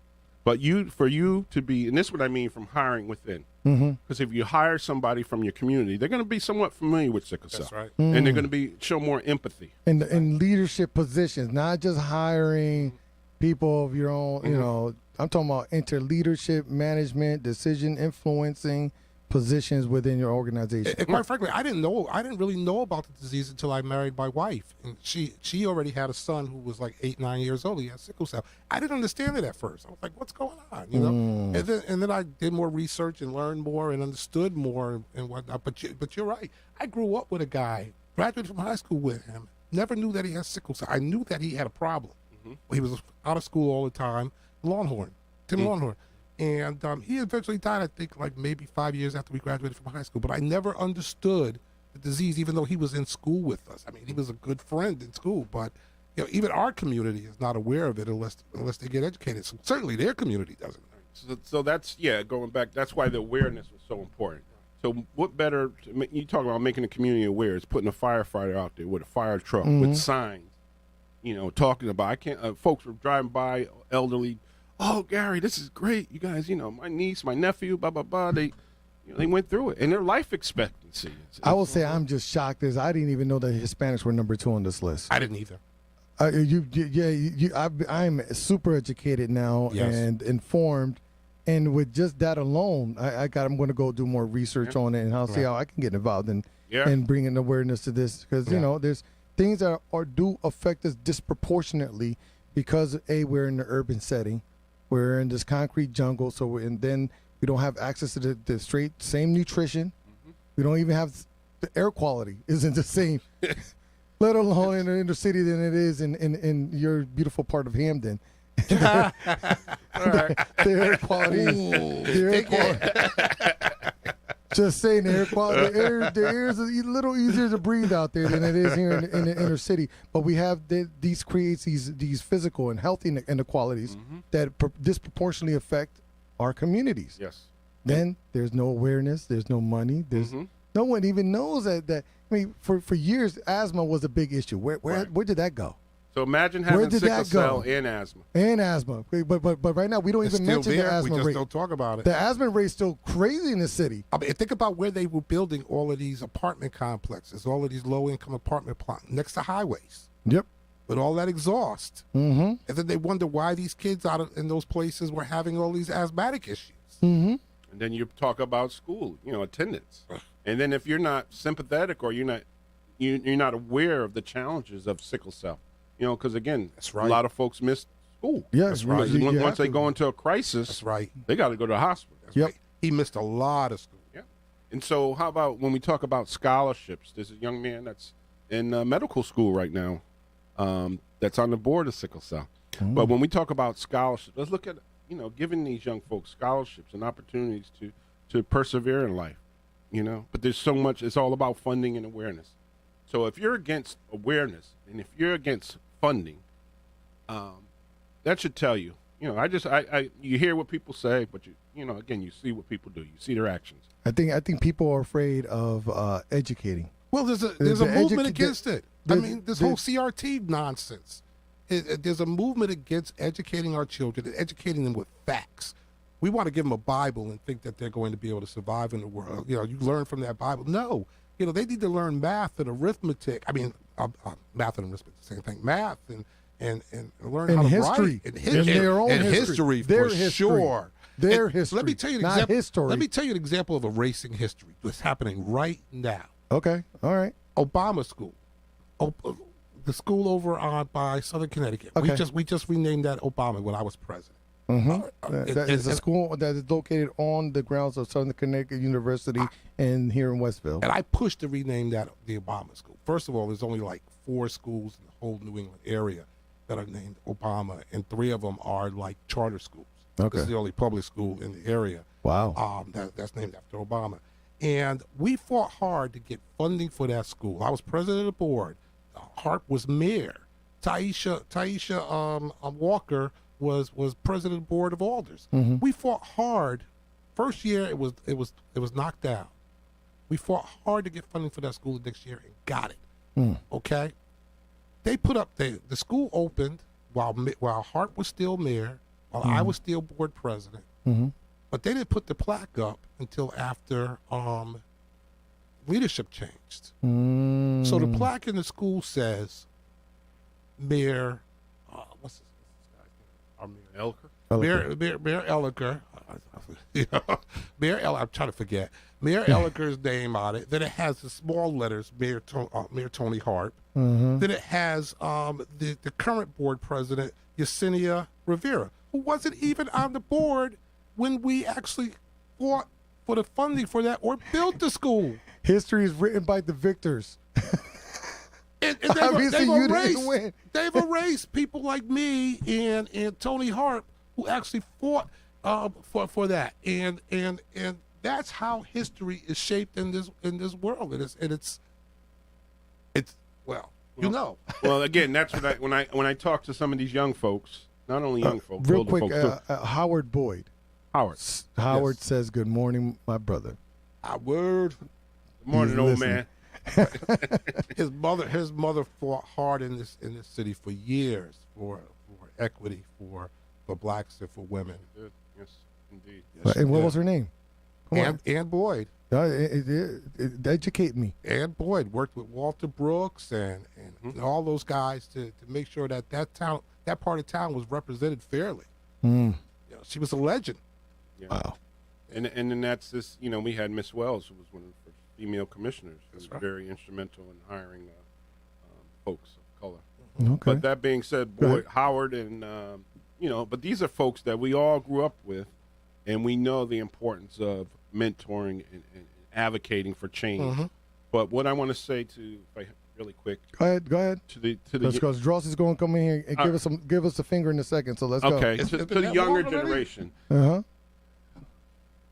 But for you to be, and this is what I mean from hiring within, because if you hire somebody from your community, they're going to be somewhat familiar with sickle cell. That's right. And they're going to show more empathy. In leadership positions, not just hiring people of your own, I'm talking about leadership, management, decision influencing positions within your organization. And quite frankly, I didn't really know about the disease until I married my wife. And she already had a son who was like 8, 9 years old. He had sickle cell. I didn't understand it at first. I was like, what's going on? And then I did more research and learned more and understood more and whatnot. But you're right. I grew up with a guy, graduated from high school with him, never knew that he had sickle cell. I knew that he had a problem. He was out of school all the time. Tim Longhorn. And he eventually died, I think, like maybe 5 years after we graduated from high school. But I never understood the disease, even though he was in school with us. I mean, he was a good friend in school, but even our community is not aware of it unless they get educated. So certainly their community doesn't. So that's going back. That's why the awareness was so important. So what better? You talk about making the community aware. It's putting a firefighter out there with a fire truck with signs. Talking about. Folks were driving by, elderly. "Oh, Garry, this is great. You guys, my niece, my nephew, blah, blah, blah." They went through it. And their life expectancy. I will say I'm just shocked as I didn't even know that Hispanics were number 2 on this list. I didn't either. I'm super educated now and informed. And with just that alone, I'm going to go do more research on it and I'll see how I can get involved in bringing awareness to this. Because, there's things that do affect us disproportionately because, we're in the urban setting. We're in this concrete jungle, and then we don't have access to the same nutrition. We don't even have the air quality isn't the same, let alone in the inner city than it is in your beautiful part of Hamden. All right. The air quality, just saying, the air quality, the air is a little easier to breathe out there than it is here in the inner city. But we have these creates these physical and health inequalities that disproportionately affect our communities. Yes. Then there's no awareness, there's no money, there's no one even knows that. I mean, for years, asthma was a big issue. Where did that go? So imagine having did sickle that cell go? and asthma. And asthma, but right now we don't It's even still mention there. the asthma We just rate. don't talk about it. The asthma rate's still crazy in the city. I mean, think about where they were building all of these apartment complexes, all of these low-income apartment next to highways, Yep. with all that exhaust. Mm-hmm. And then they wonder why these kids in those places were having all these asthmatic issues. Mm-hmm. And then you talk about school, attendance. And then if you're not sympathetic or you're not aware of the challenges of sickle cell, because again, That's right. a lot of folks miss school. Yeah, That's right. Once they go into a crisis, That's right. they got to go to the hospital. That's Yep. right. He missed a lot of school. Yeah. And so how about when we talk about scholarships, there's a young man that's in medical school right now that's on the board of sickle cell. But when we talk about scholarships, let's look at, giving these young folks scholarships and opportunities to persevere in life, But there's so much, it's all about funding and awareness. So if you're against awareness and if you're against funding, that should tell you, you hear what people say, but again, you see what people do. You see their actions. I think people are afraid of educating. Well, there's a movement against it. I mean, this whole the- CRT nonsense. There's a movement against educating our children and educating them with facts. We want to give them a Bible and think that they're going to be able to survive in the world. You learn from that Bible. No, they need to learn math and arithmetic. I mean, math and arithmetic, the same thing. Math and learn And how to history. write. And their own history Their for history. sure. Their And history. Let me tell you an not example. history. Let me tell you an example of a racing history that's happening right now. Okay. All right. Obama School, the school over on by Southern Connecticut. Okay. We just renamed that Obama when I was president. That is a school that is located on the grounds of Southern Connecticut University and here in Westville. And I pushed to rename that the Obama School. First of all, there's only like 4 schools in the whole New England area that are named Obama, and 3 of them are like charter schools. Okay. This is the only public school in the area. Wow. That's named after Obama. And we fought hard to get funding for that school. I was president of the board. Hart was mayor. Taisha Walker was president of the board of alders. We fought hard. First year it was knocked down. We fought hard to get funding for that school the next year and got it. Okay, they put up the school opened while Hart was still mayor, while I was still board president. But they didn't put the plaque up until after leadership changed. So the plaque in the school says, Mayor, what's this guy's name? Our Mayor Elker? Mayor Elliker. I'm trying to forget. Mayor Elliker's name on it. Then it has the small letters, Mayor Tony Hart. Then it has the current board president, Yesenia Rivera, who wasn't even on the board when we actually fought for the funding for that or built the school. History is written by the victors. And Obviously, you didn't win. they've erased people like me and Tony Hart who actually fought for that. And that's how history is shaped in this world. It's Well, again, that's what when I talk to some of these young folks, not only young folks, Real older quick, folks too. Howard Boyd. Howard. Yes. Says, "Good morning, my brother." Howard. Good morning, He's old listening. man. His mother fought hard in this city for years for equity for blacks and for women. Yes, indeed. And what was her name? Come on. Ann Boyd. Educate me. Ann Boyd worked with Walter Brooks and all those guys to make sure that part of town was represented fairly. She was a legend. Yeah. Wow. And then that's this. We had Miss Wells, who was one of the first female commissioners, who was That's right. very instrumental in hiring folks of color. Okay. But that being said, Go ahead. Howard and but these are folks that we all grew up with, and we know the importance of mentoring and advocating for change. But what I want to say really quick Go ahead. to the Because Dross is going to come in here and give us a finger in a second. So let's okay go. to the younger generation. Uh-huh.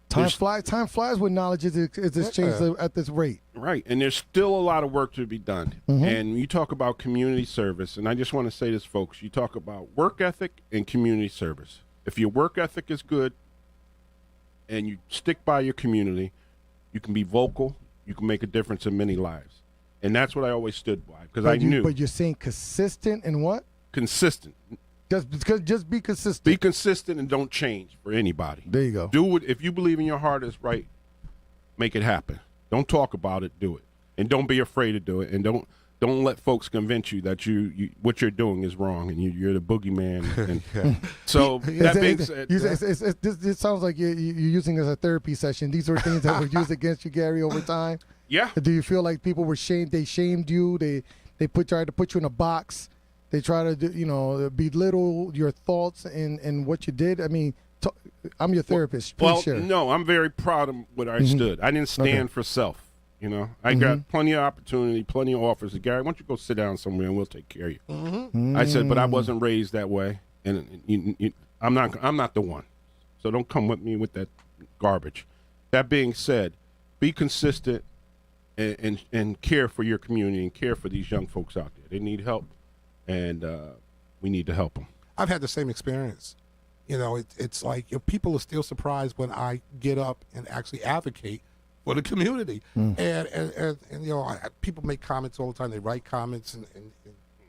Time There's- flies with knowledge is exchanged at this rate. Right, and there's still a lot of work to be done. And you talk about community service, and I just want to say this, folks. You talk about work ethic and community service. If your work ethic is good and you stick by your community, you can be vocal, you can make a difference in many lives. And that's what I always stood by, because I knew. But you're saying consistent and what? Consistent. Just be consistent. Be consistent and don't change for anybody. There you go. Do it. If you believe in your heart is right, make it happen. Don't talk about it, do it. And don't be afraid to do it. And don't let folks convince you that you what you're doing is wrong and you're the boogeyman. And so that being said, this sounds like you're using it as a therapy session. These are things that were used against you, Garry, over time. yeah. Do you feel like people were shamed? They shamed you. They tried to put you in a box. They try to belittle your thoughts and what you did. I mean, I'm your therapist. Please Well, share. no, I'm very proud of what I stood. I didn't stand for self. I got plenty of opportunity, plenty of offers. Garry, why don't you go sit down somewhere and we'll take care of you? I said, but I wasn't raised that way, and I'm not the one. So don't come with me with that garbage. That being said, be consistent and care for your community and care for these young folks out there. They need help, and we need to help them. I've had the same experience. It's like people are still surprised when I get up and actually advocate for the community. And people make comments all the time. They write comments in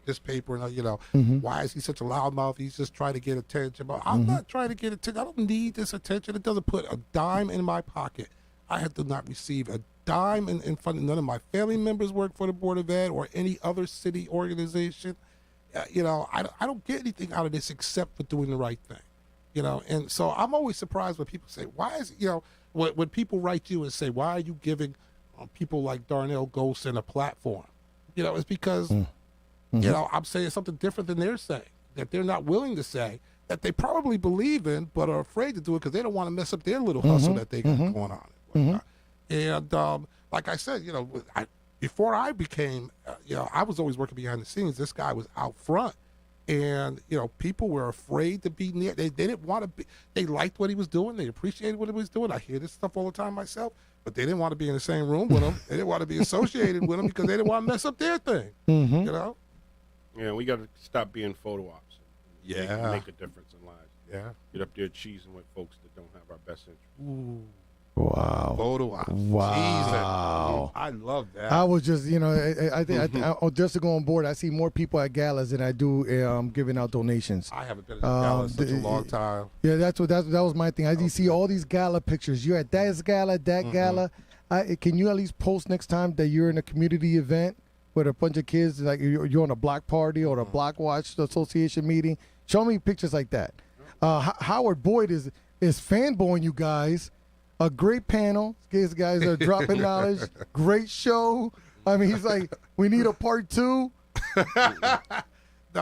this paper, and why is he such a loudmouth? He's just trying to get attention. But I'm not trying to get attention. I don't need this attention. It doesn't put a dime in my pocket. I have to not receive a dime in front of none of my family members work for the Board of Ed or any other city organization. I don't get anything out of this except for doing the right thing. And so I'm always surprised when people say, why is when people write you and say, why are you giving people like Darnell, Goldson a platform? It's because, I'm saying something different than they're saying, that they're not willing to say, that they probably believe in, but are afraid to do it because they don't want to mess up their little hustle that they got going on. And like I said, before I became, I was always working behind the scenes. This guy was out front. And, people were afraid to be near. They didn't want to be. They liked what he was doing. They appreciated what he was doing. I hear this stuff all the time myself. But they didn't want to be in the same room with him. They didn't want to be associated with him because they didn't want to mess up their thing. Yeah, we got to stop being photo ops. Yeah. Make a difference in lives. Yeah. Get up there cheesing with folks that don't have our best interest. Ooh. Wow. Photo ops. Wow. I love that. I was just, I think just to go on board, I see more people at galas than I do giving out donations. I haven't been at a gala in such a long time. Yeah, that was my thing. I see all these gala pictures. You're at that gala, that gala. Can you at least post next time that you're in a community event with a bunch of kids, like you're on a block party or a block watch association meeting? Show me pictures like that. Howard Boyd is fanboying you guys. A great panel. These guys are dropping knowledge. Great show. I mean, he's like, we need a part 2. That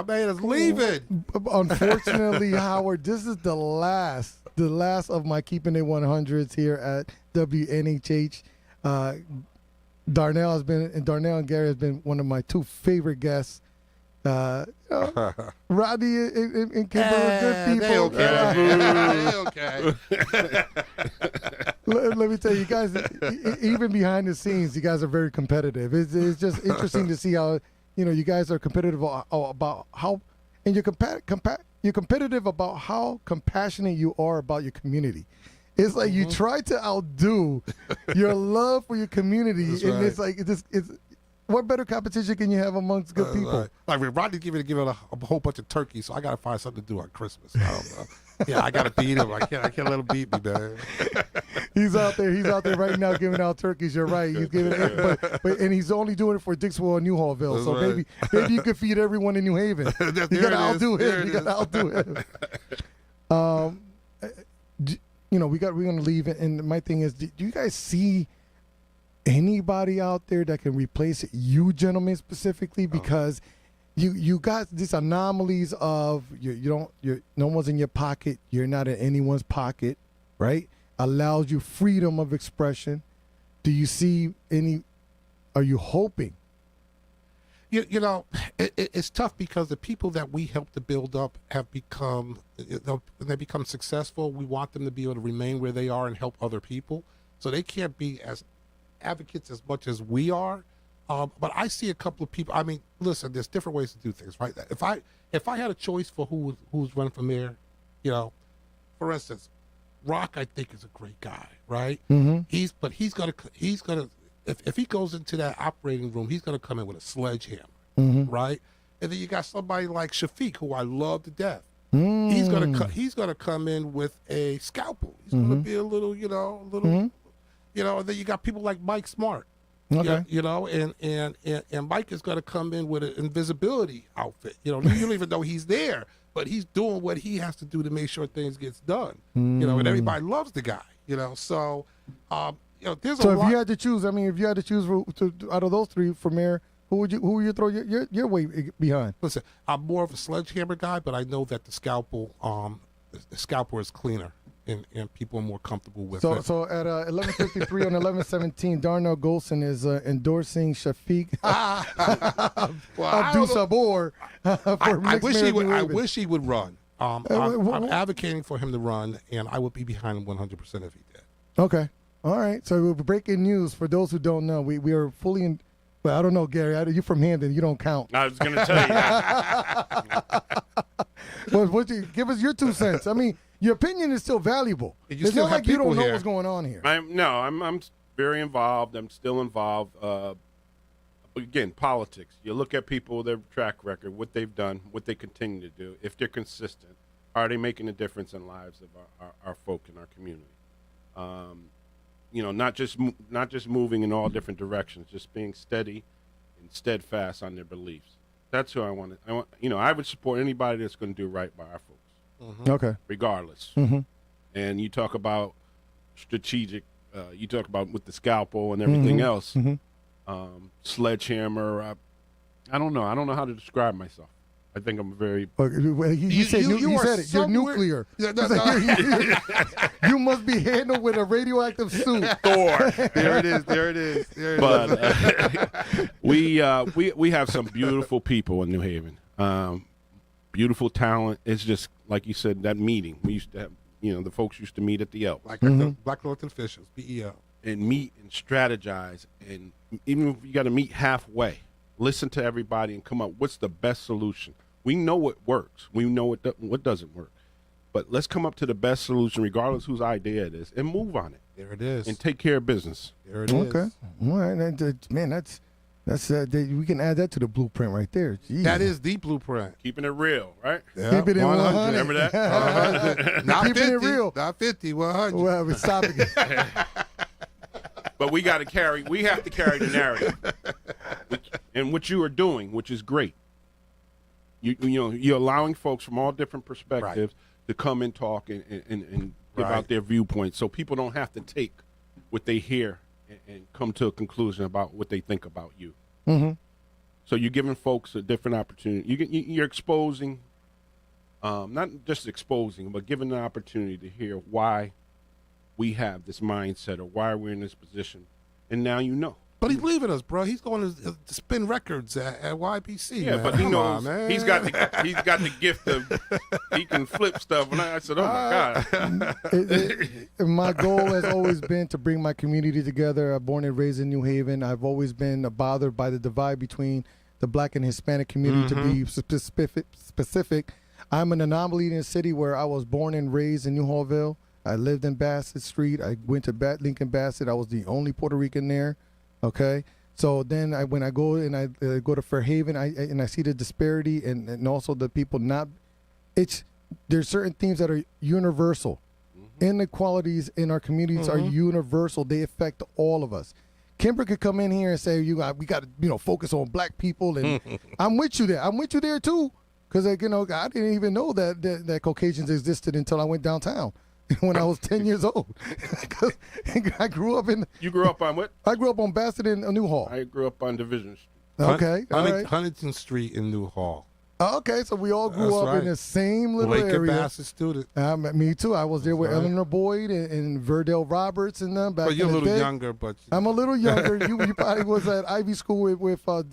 man is leaving. Unfortunately, Howard, this is the last of my Keeping It 100s here at WNHH. Darnell and Garry has been one of my 2 favorite guests. Rodney and Kimber are good people. They okay. Let me tell you guys, even behind the scenes, you guys are very competitive. It's just interesting to see how you guys are competitive about how, and you're competitive about how compassionate you are about your community. It's like you try to outdo your love for your community, That's and right. it's like it's what better competition can you have amongst good people? Right. Like Rodney's giving a whole bunch of turkeys, so I got to find something to do on Christmas. I don't know. Yeah, I got to beat him. I can't let him beat me, man. He's out there right now giving out turkeys. You're right. He's giving and he's only doing it for Dixwell and Newhallville. That's So right. maybe you could feed everyone in New Haven. You gotta outdo him. You gotta outdo him. We're gonna leave, and my thing is, do you guys see anybody out there that can replace you gentlemen specifically? Because you got these anomalies of no one's in your pocket, you're not in anyone's pocket, right? Allows you freedom of expression. Do you see any are you hoping? You know, it's tough because the people that we help to build up have become, when they become successful, we want them to be able to remain where they are and help other people. So they can't be as advocates as much as we are. But I see a couple of people. I mean, listen, there's different ways to do things, right? If I had a choice for who's running for mayor, you know, for instance, Rock, I think, is a great guy, right? Mm-hmm. He's gonna if he goes into that operating room, he's gonna come in with a sledgehammer, Mm-hmm. right? And then you got somebody like Shafiq, who I love to death. Mm. He's gonna come in with a scalpel. He's gonna be a little, Mm-hmm. And then you got people like Mike Smart. Okay. You know, and Mike is going to come in with an invisibility outfit. You know, you don't even know he's there, but he's doing what he has to do to make sure things gets done. You know, and everybody loves the guy. You know, so you know, there's So a if lot. you had to choose, I mean, if you had to choose out of those three for mayor, who would you throw your weight behind? Listen, I'm more of a sledgehammer guy, but I know that the scalpel is cleaner. And people are more comfortable with it. So at 11:53 on 11:17, Darnell Goldson is endorsing Shafiq Abdul Sabor for next mayor of New I Haven. wish he would run. I'm advocating for him to run, and I would be behind him 100% if he did. Okay. All right. So breaking news for those who don't know, we are fully in. Well, I don't know, Gary. You're from Hampton. You don't count. I was going to tell you that. Well, give us your 2 cents. I mean, your opinion is still valuable. You It's still not have like you don't people know here. what's going on here. I'm very involved. I'm still involved. Again, politics. You look at people, their track record, what they've done, what they continue to do. If they're consistent, are they making a difference in the lives of our folk in our community? You know, not just moving in all different directions, just being steady and steadfast on their beliefs. That's who I want. I would support anybody that's going to do right by our folks. Mm-hmm. Okay. Regardless. Mm-hmm. And you talk about strategic, you talk about with the scalpel and everything else, sledgehammer. I don't know. I don't know how to describe myself. I think I'm very. You said it. You're nuclear. Yeah, You must be handled with a radioactive suit. Thor. There it is. But we have some beautiful people in New Haven. Beautiful talent. It's just like you said, that meeting we used to have. The folks used to meet at the Elks. Black elected officials, BEL. And meet and strategize, and even if you got to meet halfway, listen to everybody and come up. What's the best solution? We know what works. We know what doesn't work. But let's come up to the best solution, regardless whose idea it is, and move on it. There it is. And take care of business. There it is. Okay. All right. Man, that's we can add that to the blueprint right there. Jeez. That is the blueprint. Keeping it real, right? Yeah, Keep it in 100. Remember that? 100. Not Keeping 50. it real. Not 50. 100. Well, we're stopping it. But we have to carry the narrative. And what you are doing, which is great. You're allowing folks from all different perspectives to come and talk and give out their viewpoints, so people don't have to take what they hear and come to a conclusion about what they think about you. Mm-hmm. So you're giving folks a different opportunity. You're exposing, not just exposing, but giving an opportunity to hear why we have this mindset or why we're in this position. And now you know. But he's leaving us, bro. He's going to spin records at YPC. Yeah, man. but he Come knows on, man. he's got the gift of he can flip stuff. And I said, oh my God. My goal has always been to bring my community together. I'm born and raised in New Haven. I've always been bothered by the divide between the Black and Hispanic community. To be specific, I'm an anomaly in a city where I was born and raised in New Hallville. I lived in Bassett Street. I went to Lincoln Bassett. I was the only Puerto Rican there. Okay, so then when I go and I go to Fairhaven, I see the disparity and also the people not. There's certain themes that are universal. Inequalities in our communities are universal. They affect all of us. Kimber could come in here and say, we got to focus on Black people, and I'm with you there. I'm with you there too, because I didn't even know that Caucasians existed until I went downtown. When I was 10 years old. I grew up in... You grew up on what? I grew up on Bassett and Newhall. I grew up on Division Street. Okay, all right. Huntington Street in Newhall. Okay, so we all grew That's up in right. the same little Lincoln area. Bassett student. Me too. I was there with right. Eleanor Boyd and Verdell Roberts and them back But you're in a the little day. younger, but I'm a little younger. You probably was at Ivy School with Mr.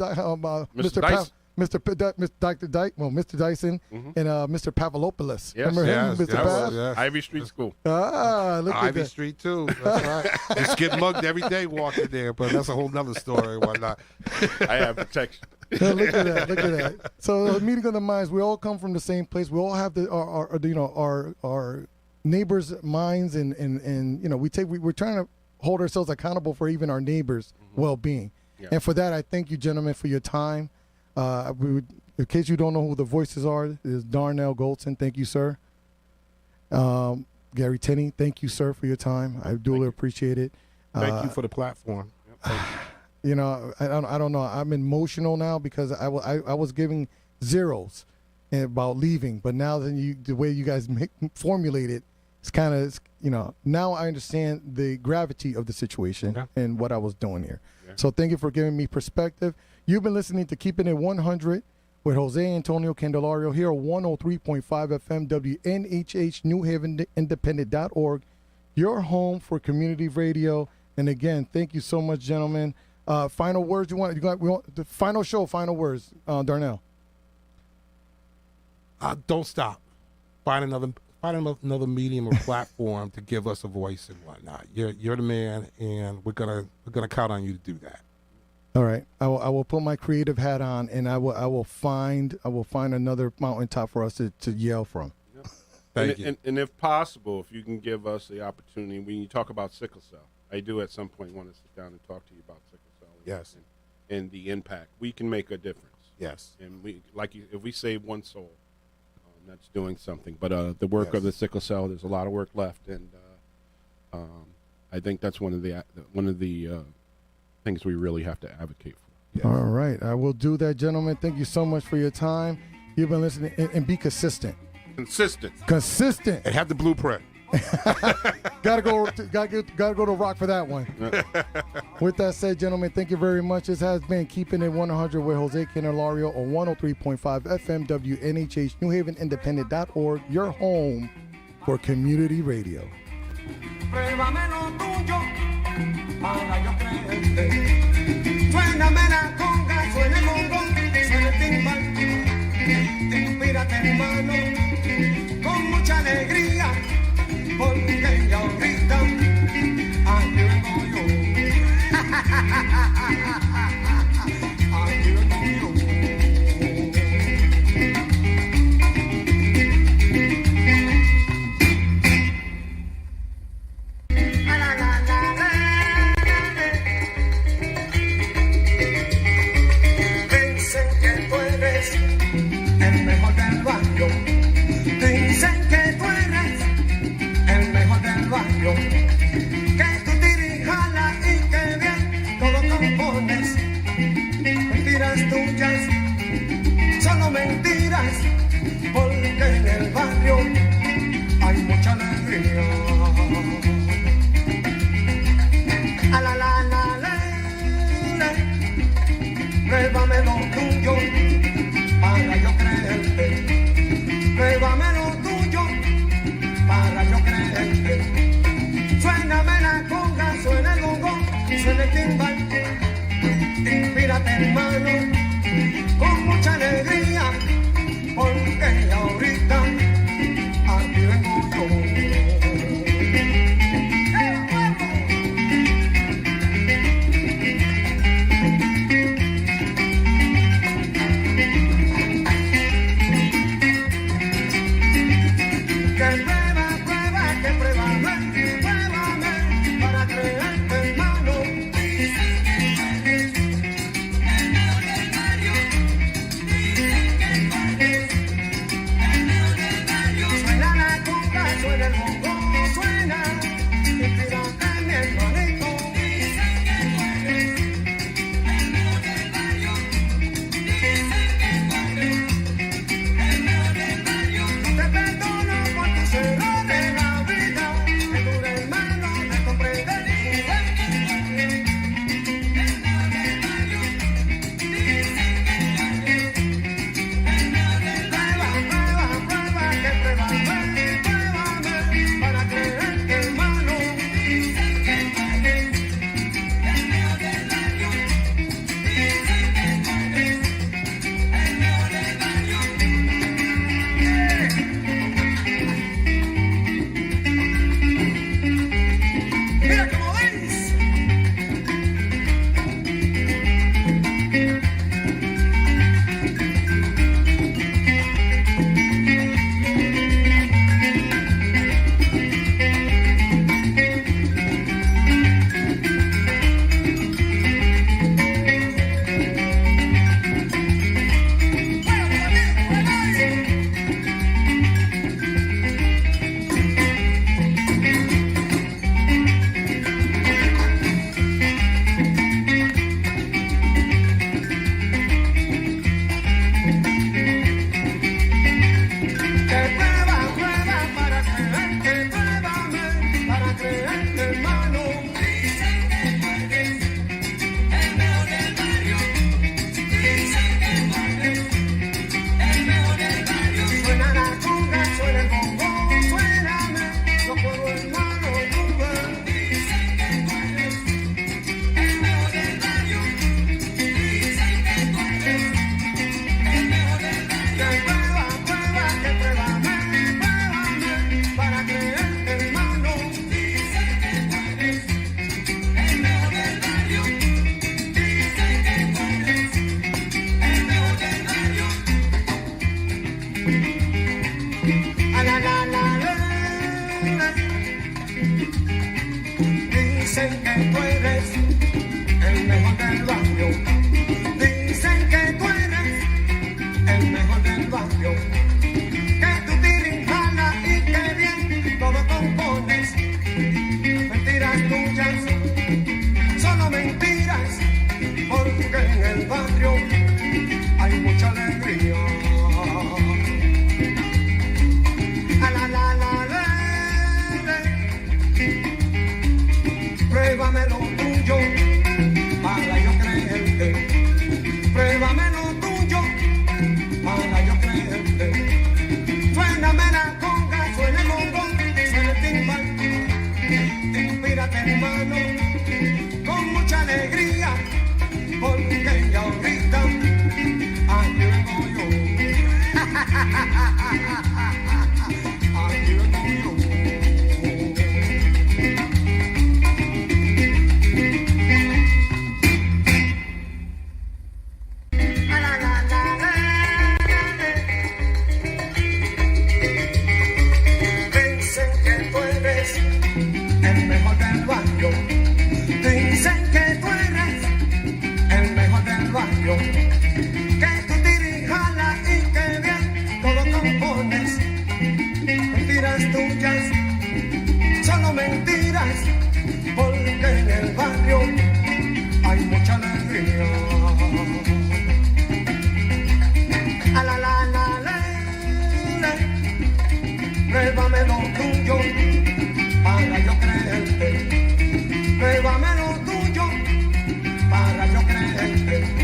Dyson. Dr. Mr. Dyson and Mr. Pavlopoulos. Yes. Remember him, Yes, Mr. yes, Pav? yes. Ivy Street School. Look at Ivy that. Street too. That's right. Just get mugged every day walking there, but that's a whole nother story and whatnot. I have protection. Look at that! Look at that! So, meeting of the minds. We all come from the same place. We all have our neighbors' minds, and we're trying to hold ourselves accountable for even our neighbors' well-being. Yeah. And for that, I thank you, gentlemen, for your time. In case you don't know who the voices are, is Darnell, Goldson. Thank you, sir. Garry, Tinney, thank you, sir, for your time. I duly appreciate it. Thank you for the platform. You know, I don't know. I'm emotional now because I was giving zeros about leaving, but now that the way you guys formulate it, it's kind of, now I understand the gravity of the situation and what I was doing here. Yeah. So thank you for giving me perspective. You've been listening to Keeping It 100 with Jose Antonio Candelario here on 103.5 FM WNHH New Haven Independent.org, your home for community radio. And again, thank you so much, gentlemen. Final words we want the final show, final words, Darnell. Don't stop. Find another medium or platform to give us a voice and whatnot. You're the man, and we're gonna count on you to do that. All right, I will put my creative hat on, and I will find another mountaintop for us to yell from. Yeah. Thank you. And if possible, if you can give us the opportunity, when you talk about sickle cell, I do at some point want to sit down and talk to you about sickle cell. Yes. And the impact we can make a difference. Yes. And if we save one soul, that's doing something. But the work of the sickle cell, there's a lot of work left, and I think that's one of the things we really have to advocate for. Yes. All right, I will do that, gentlemen. Thank you so much for your time. You've been listening, and be consistent. Consistent. And have the blueprint. gotta go to rock for that one. With that said, gentlemen, thank you very much. This has been Keeping It 100 with Jose Candelario on 103.5 FM WNHH New Haven Independent.org, your home for community radio. Pruébame lo tuyo para yo creerte. Suéname la conga, suena el bongo, suena el timbal. Inspírate, hermano, con mucha alegría, porque ya ahorita aquí vengo yo. Aquí vengo yo. Dicen que tú eres el mejor del barrio. Dicen que tú eres el mejor del barrio. Que tú dirijas y que bien todo compones. Mentiras tuyas, solo mentiras, porque en el barrio hay mucha alegría. A la la la la, pruébame lo tuyo para yo creerte. Pruébame lo tuyo para yo creerte. Suéname la conga, suena el bongo, suena el timbal. Inspírate, hermano, con mucha alegría, porque A la la la la. Dicen que tú eres el mejor del barrio. Dicen que tú eres el mejor del barrio. Que tú tienes jala y que bien todo compones. Mentiras tuyas, solo mentiras, porque en el barrio hay mucha alegría. A la la la la. Pruébame lo tuyo para yo creerte. Pruébame lo tuyo para yo creerte. Suéname la conga, suena el bombón, suena el timbal. Inspírate, hermano, con mucha alegría, porque ya ahorita aquí vengo yo. Aquí vengo yo. Dicen que tú eres el mejor del barrio. Dicen que tú eres el mejor del barrio. Que tú tiras jala y que bien todo compones. Mentiras tuyas, solo mentiras, porque en el barrio hay mucha alegría. A la la la la. Pruébame lo tuyo para yo creerte. Pruébame lo tuyo para yo creerte.